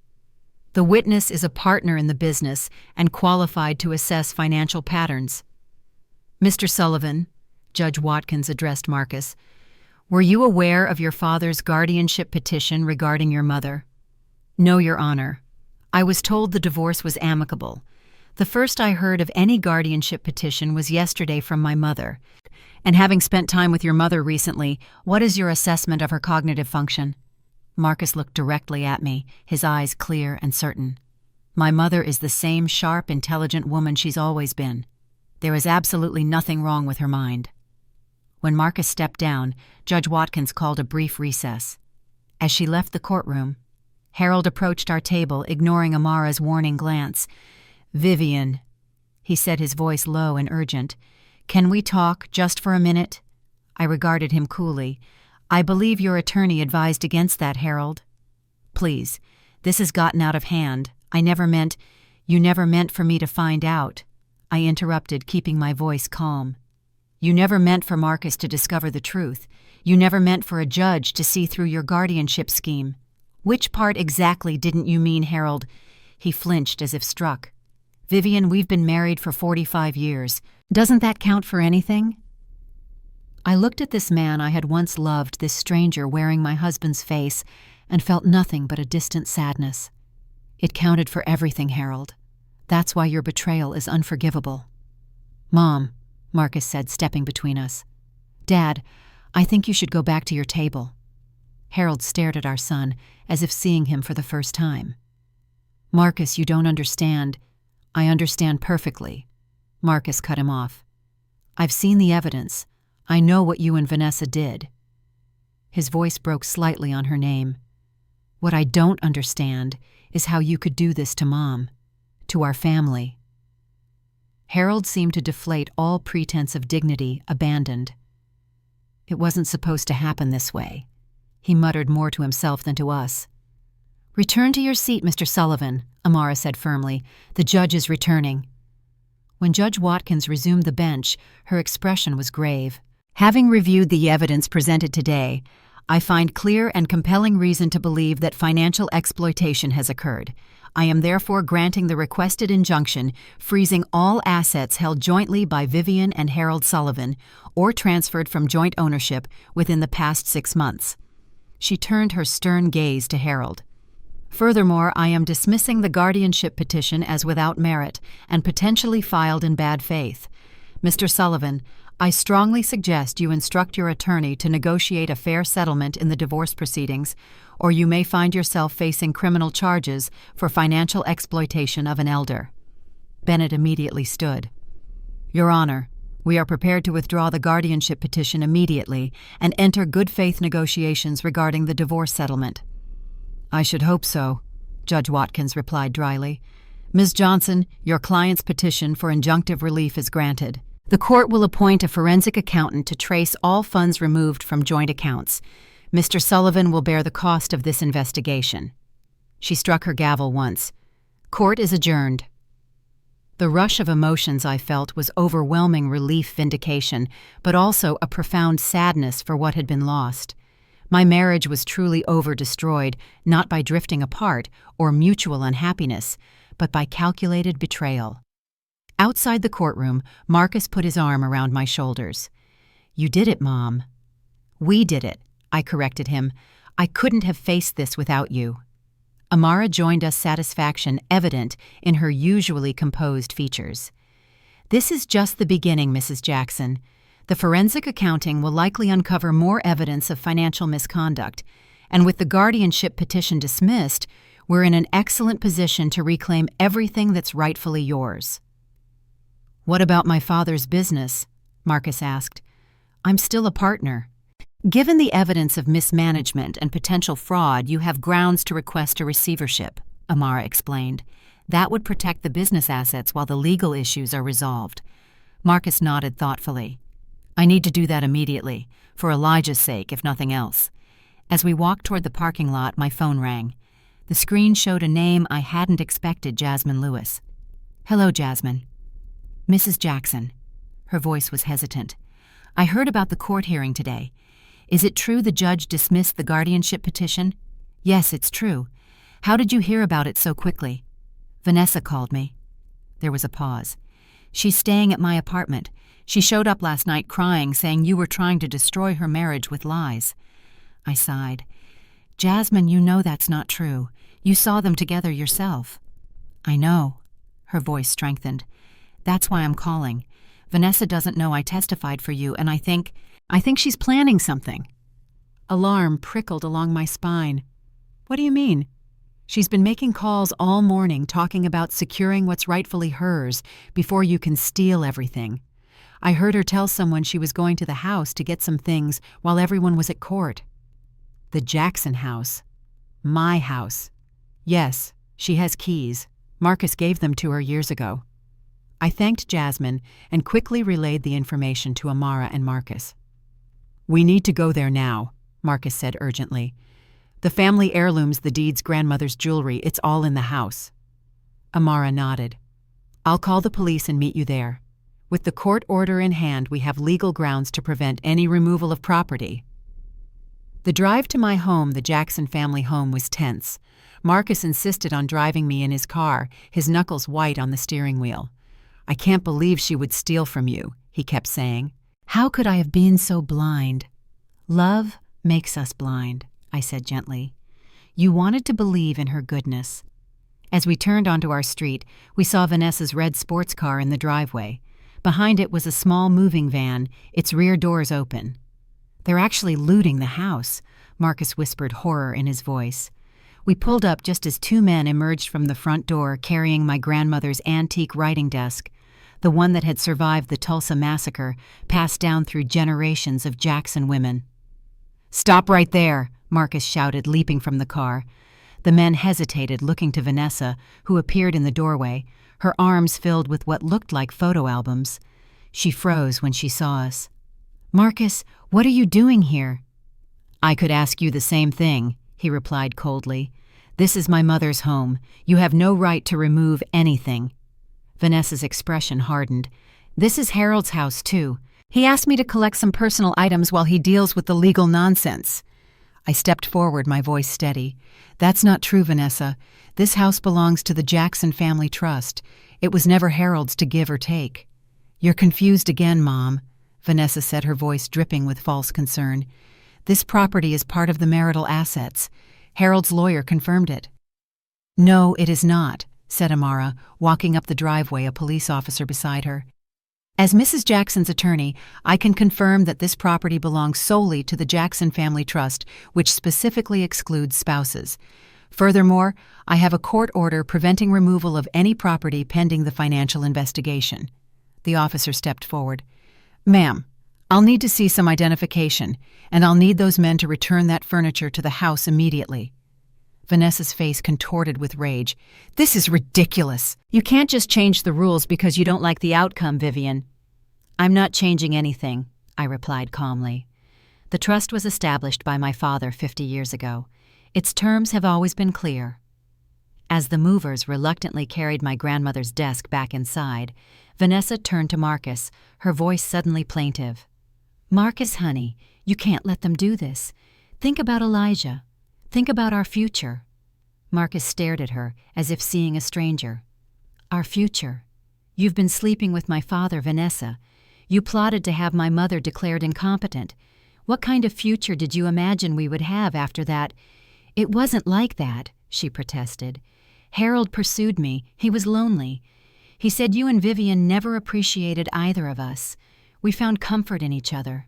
"The witness is a partner in the business and qualified to assess financial patterns." "Mr. Sullivan," Judge Watkins addressed Marcus, "were you aware of your father's guardianship petition regarding your mother?" "No, Your Honor. I was told the divorce was amicable. The first I heard of any guardianship petition was yesterday from my mother. And having spent time with your mother recently, what is your assessment of her cognitive function?" Marcus looked directly at me, his eyes clear and certain. "My mother is the same sharp, intelligent woman she's always been. There is absolutely nothing wrong with her mind." When Marcus stepped down, Judge Watkins called a brief recess. As she left the courtroom, Harold approached our table, ignoring Amara's warning glance. "Vivian," he said, his voice low and urgent, "can we talk just for a minute?" I regarded him coolly. "I believe your attorney advised against that, Harold." "Please, this has gotten out of hand. You never meant for me to find out," I interrupted, keeping my voice calm. "You never meant for Marcus to discover the truth. You never meant for a judge to see through your guardianship scheme. Which part exactly didn't you mean, Harold?" He flinched as if struck. Vivian, we've been married for 45 years. Doesn't that count for anything? I looked at this man I had once loved, this stranger wearing my husband's face, and felt nothing but a distant sadness. It counted for everything, Harold. That's why your betrayal is unforgivable. Mom, Marcus said, stepping between us. Dad, I think you should go back to your table. Harold stared at our son, as if seeing him for the first time. Marcus, you don't understand. I understand perfectly. Marcus cut him off. I've seen the evidence. I know what you and Vanessa did. His voice broke slightly on her name. What I don't understand is how you could do this to Mom, to our family. Harold seemed to deflate all pretense of dignity, abandoned. It wasn't supposed to happen this way. He muttered more to himself than to us. Return to your seat, Mr. Sullivan, Amara said firmly. The judge is returning. When Judge Watkins resumed the bench, her expression was grave. Having reviewed the evidence presented today, I find clear and compelling reason to believe that financial exploitation has occurred. I am therefore granting the requested injunction, freezing all assets held jointly by Vivian and Harold Sullivan or transferred from joint ownership within the past 6 months. She turned her stern gaze to Harold. Furthermore, I am dismissing the guardianship petition as without merit and potentially filed in bad faith. Mr. Sullivan, I strongly suggest you instruct your attorney to negotiate a fair settlement in the divorce proceedings, or you may find yourself facing criminal charges for financial exploitation of an elder. Bennett immediately stood. Your Honor, we are prepared to withdraw the guardianship petition immediately and enter good faith negotiations regarding the divorce settlement. I should hope so, Judge Watkins replied dryly. Ms. Johnson, your client's petition for injunctive relief is granted. The court will appoint a forensic accountant to trace all funds removed from joint accounts. Mr. Sullivan will bear the cost of this investigation. She struck her gavel once. Court is adjourned. The rush of emotions I felt was overwhelming relief, vindication, but also a profound sadness for what had been lost. My marriage was truly over-destroyed, not by drifting apart or mutual unhappiness, but by calculated betrayal. Outside the courtroom, Marcus put his arm around my shoulders. You did it, Mom. We did it, I corrected him. I couldn't have faced this without you. Amara joined us, satisfaction evident in her usually composed features. This is just the beginning, Mrs. Jackson. The forensic accounting will likely uncover more evidence of financial misconduct, and with the guardianship petition dismissed, we're in an excellent position to reclaim everything that's rightfully yours. What about my father's business? Marcus asked. I'm still a partner. Given the evidence of mismanagement and potential fraud, you have grounds to request a receivership, Amara explained. That would protect the business assets while the legal issues are resolved. Marcus nodded thoughtfully. I need to do that immediately, for Elijah's sake, if nothing else. As we walked toward the parking lot, my phone rang. The screen showed a name I hadn't expected, Jasmine Lewis. Hello, Jasmine. Mrs. Jackson. Her voice was hesitant. I heard about the court hearing today. Is it true the judge dismissed the guardianship petition? Yes, it's true. How did you hear about it so quickly? Vanessa called me. There was a pause. She's staying at my apartment. She showed up last night crying, saying you were trying to destroy her marriage with lies. I sighed. Jasmine, you know that's not true. You saw them together yourself. I know. Her voice strengthened. That's why I'm calling. Vanessa doesn't know I testified for you, and I think she's planning something. Alarm prickled along my spine. What do you mean? She's been making calls all morning talking about securing what's rightfully hers before you can steal everything. I heard her tell someone she was going to the house to get some things while everyone was at court. The Jackson house. My house. Yes, she has keys. Marcus gave them to her years ago. I thanked Jasmine and quickly relayed the information to Amara and Marcus. We need to go there now, Marcus said urgently. The family heirlooms, the deed's grandmother's jewelry, it's all in the house. Amara nodded. I'll call the police and meet you there. With the court order in hand, we have legal grounds to prevent any removal of property. The drive to my home, the Jackson family home, was tense. Marcus insisted on driving me in his car, his knuckles white on the steering wheel. "I can't believe she would steal from you," he kept saying. "How could I have been so blind?" "Love makes us blind," I said gently. "You wanted to believe in her goodness." As we turned onto our street, we saw Vanessa's red sports car in the driveway. Behind it was a small moving van, its rear doors open. "They're actually looting the house," Marcus whispered, horror in his voice. We pulled up just as two men emerged from the front door carrying my grandmother's antique writing desk, the one that had survived the Tulsa massacre, passed down through generations of Jackson women. "Stop right there," Marcus shouted, leaping from the car. The men hesitated, looking to Vanessa, who appeared in the doorway, her arms filled with what looked like photo albums. She froze when she saw us. "Marcus, what are you doing here?" "I could ask you the same thing," he replied coldly. "This is my mother's home. You have no right to remove anything." Vanessa's expression hardened. "This is Harold's house, too. He asked me to collect some personal items while he deals with the legal nonsense." I stepped forward, my voice steady. "That's not true, Vanessa. This house belongs to the Jackson Family Trust. It was never Harold's to give or take." "You're confused again, Mom," Vanessa said, her voice dripping with false concern. "This property is part of the marital assets. Harold's lawyer confirmed it." "No, it is not," said Amara, walking up the driveway, a police officer beside her. "As Mrs. Jackson's attorney, I can confirm that this property belongs solely to the Jackson Family Trust, which specifically excludes spouses. Furthermore, I have a court order preventing removal of any property pending the financial investigation." The officer stepped forward. "Ma'am, I'll need to see some identification, and I'll need those men to return that furniture to the house immediately." Vanessa's face contorted with rage. "This is ridiculous. You can't just change the rules because you don't like the outcome, Vivian." "I'm not changing anything," I replied calmly. "The trust was established by my father 50 years ago. Its terms have always been clear." As the movers reluctantly carried my grandmother's desk back inside, Vanessa turned to Marcus, her voice suddenly plaintive. "Marcus, honey, you can't let them do this. Think about Elijah. Think about our future." Marcus stared at her, as if seeing a stranger. "Our future? You've been sleeping with my father, Vanessa. You plotted to have my mother declared incompetent. What kind of future did you imagine we would have after that?" "It wasn't like that," she protested. "Harold pursued me. He was lonely. He said you and Vivian never appreciated either of us. We found comfort in each other."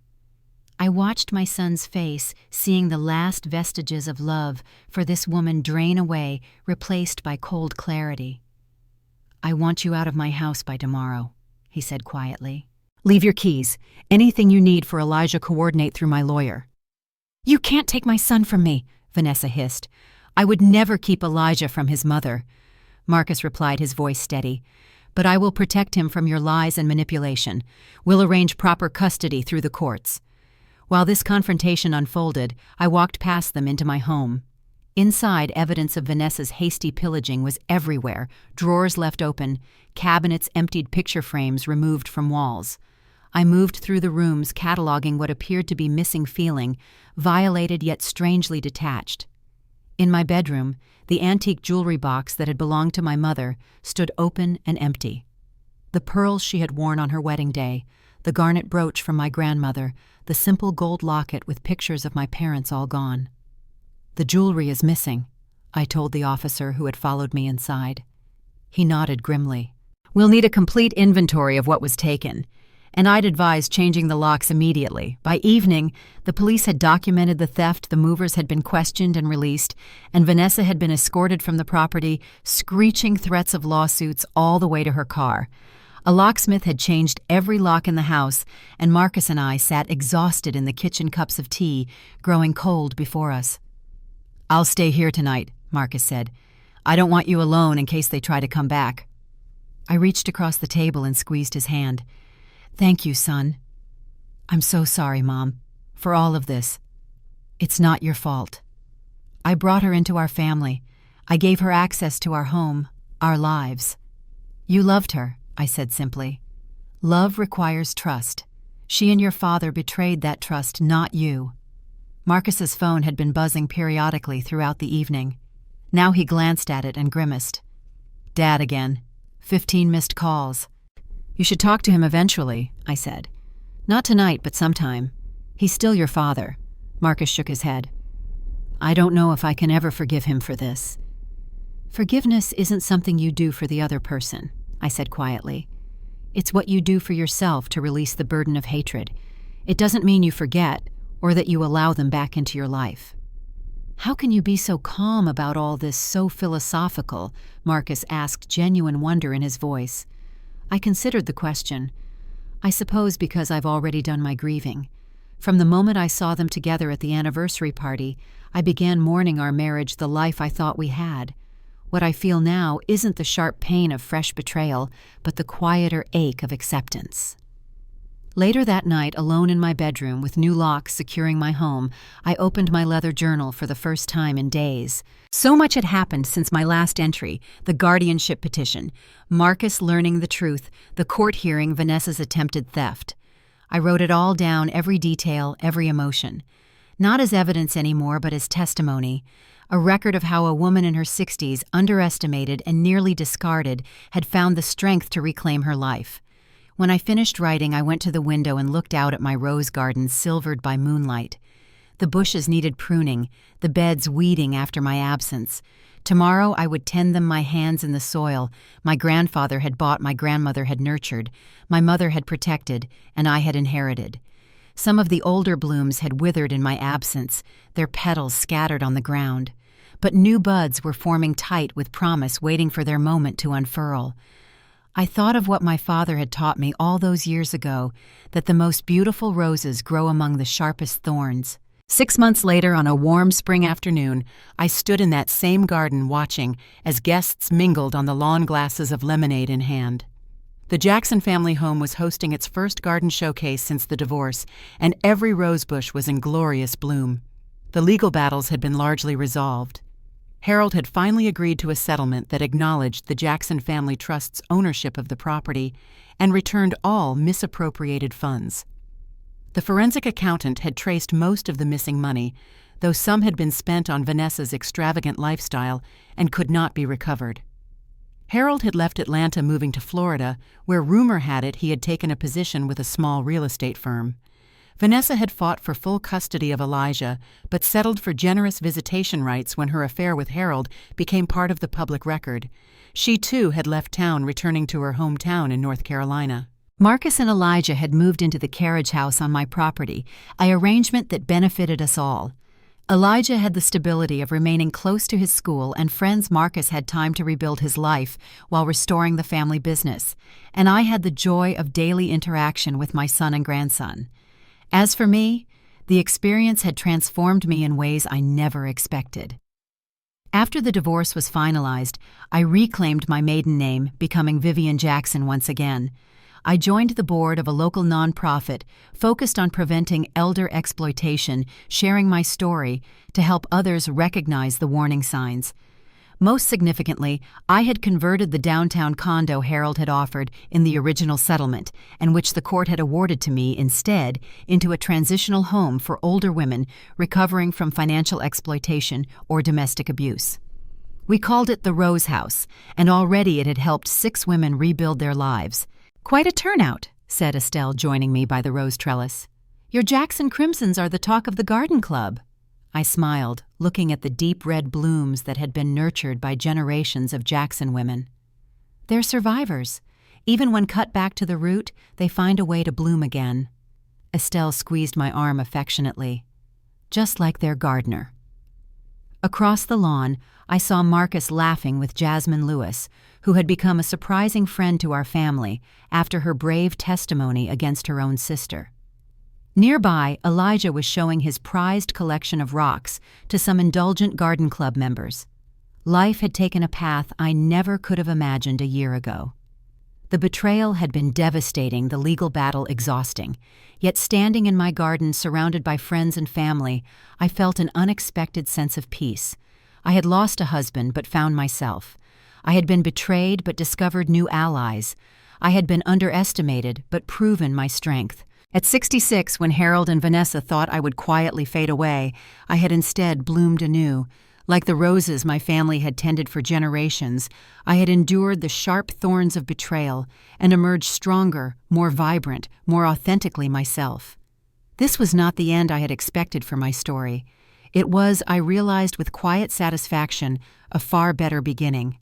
I watched my son's face, seeing the last vestiges of love for this woman drain away, replaced by cold clarity. "I want you out of my house by tomorrow," he said quietly. "Leave your keys. Anything you need for Elijah, coordinate through my lawyer." "You can't take my son from me," Vanessa hissed. "I would never keep Elijah from his mother." Marcus replied, his voice steady. "But I will protect him from your lies and manipulation. We'll arrange proper custody through the courts." While this confrontation unfolded, I walked past them into my home. Inside, evidence of Vanessa's hasty pillaging was everywhere, drawers left open, cabinets emptied, picture frames removed from walls. I moved through the rooms, cataloging what appeared to be missing feeling, violated yet strangely detached. In my bedroom, the antique jewelry box that had belonged to my mother stood open and empty. The pearls she had worn on her wedding day, the garnet brooch from my grandmother, the simple gold locket with pictures of my parents all gone. "The jewelry is missing," I told the officer who had followed me inside. He nodded grimly. "We'll need a complete inventory of what was taken," and I'd advised changing the locks immediately. By evening, the police had documented the theft, the movers had been questioned and released, and Vanessa had been escorted from the property, screeching threats of lawsuits all the way to her car. A locksmith had changed every lock in the house, and Marcus and I sat exhausted in the kitchen, cups of tea growing cold before us. "I'll stay here tonight," Marcus said. "I don't want you alone in case they try to come back." I reached across the table and squeezed his hand. "Thank you, son." "I'm so sorry, Mom, for all of this. It's not your fault. I brought her into our family. I gave her access to our home, our lives. You loved her," I said simply. "Love requires trust. She and your father betrayed that trust, not you." Marcus's phone had been buzzing periodically throughout the evening. Now he glanced at it and grimaced. "Dad again. 15 missed calls." "You should talk to him eventually," I said. "Not tonight, but sometime. He's still your father." Marcus shook his head. "I don't know if I can ever forgive him for this." "Forgiveness isn't something you do for the other person," I said quietly. "It's what you do for yourself to release the burden of hatred. It doesn't mean you forget or that you allow them back into your life." "How can you be so calm about all this, so philosophical?" Marcus asked, genuine wonder in his voice. I considered the question. "I suppose because I've already done my grieving. From the moment I saw them together at the anniversary party, I began mourning our marriage, the life I thought we had. What I feel now isn't the sharp pain of fresh betrayal, but the quieter ache of acceptance." Later that night, alone in my bedroom with new locks securing my home, I opened my leather journal for the first time in days. So much had happened since my last entry: the guardianship petition, Marcus learning the truth, the court hearing Vanessa's attempted theft. I wrote it all down, every detail, every emotion. Not as evidence anymore, but as testimony. A record of how a woman in her 60s, underestimated and nearly discarded, had found the strength to reclaim her life. When I finished writing, I went to the window and looked out at my rose garden silvered by moonlight. The bushes needed pruning, the beds weeding after my absence. Tomorrow I would tend them, my hands in the soil. My grandfather had bought, my grandmother had nurtured, my mother had protected, and I had inherited. Some of the older blooms had withered in my absence, their petals scattered on the ground. But new buds were forming tight with promise, waiting for their moment to unfurl. I thought of what my father had taught me all those years ago, that the most beautiful roses grow among the sharpest thorns. 6 months later, on a warm spring afternoon, I stood in that same garden watching as guests mingled on the lawn, glasses of lemonade in hand. The Jackson family home was hosting its first garden showcase since the divorce, and every rosebush was in glorious bloom. The legal battles had been largely resolved. Harold had finally agreed to a settlement that acknowledged the Jackson family trust's ownership of the property and returned all misappropriated funds. The forensic accountant had traced most of the missing money, though some had been spent on Vanessa's extravagant lifestyle and could not be recovered. Harold had left Atlanta, moving to Florida, where rumor had it he had taken a position with a small real estate firm. Vanessa had fought for full custody of Elijah, but settled for generous visitation rights when her affair with Harold became part of the public record. She, too, had left town, returning to her hometown in North Carolina. Marcus and Elijah had moved into the carriage house on my property, an arrangement that benefited us all. Elijah had the stability of remaining close to his school and friends. Marcus had time to rebuild his life while restoring the family business, and I had the joy of daily interaction with my son and grandson. As for me, the experience had transformed me in ways I never expected. After the divorce was finalized, I reclaimed my maiden name, becoming Vivian Jackson once again. I joined the board of a local nonprofit focused on preventing elder exploitation, sharing my story to help others recognize the warning signs. Most significantly, I had converted the downtown condo Harold had offered in the original settlement, and which the court had awarded to me instead, into a transitional home for older women recovering from financial exploitation or domestic abuse. We called it the Rose House, and already it had helped 6 women rebuild their lives. "Quite a turnout," said Estelle, joining me by the rose trellis. "Your Jackson crimsons are the talk of the garden club." I smiled, looking at the deep red blooms that had been nurtured by generations of Jackson women. "They're survivors. Even when cut back to the root, they find a way to bloom again." Estelle squeezed my arm affectionately. "Just like their gardener." Across the lawn, I saw Marcus laughing with Jasmine Lewis, who had become a surprising friend to our family after her brave testimony against her own sister. Nearby, Elijah was showing his prized collection of rocks to some indulgent garden club members. Life had taken a path I never could have imagined a year ago. The betrayal had been devastating, the legal battle exhausting. Yet standing in my garden surrounded by friends and family, I felt an unexpected sense of peace. I had lost a husband but found myself. I had been betrayed but discovered new allies. I had been underestimated but proven my strength. At 66, when Harold and Vanessa thought I would quietly fade away, I had instead bloomed anew. Like the roses my family had tended for generations, I had endured the sharp thorns of betrayal and emerged stronger, more vibrant, more authentically myself. This was not the end I had expected for my story. It was, I realized with quiet satisfaction, a far better beginning.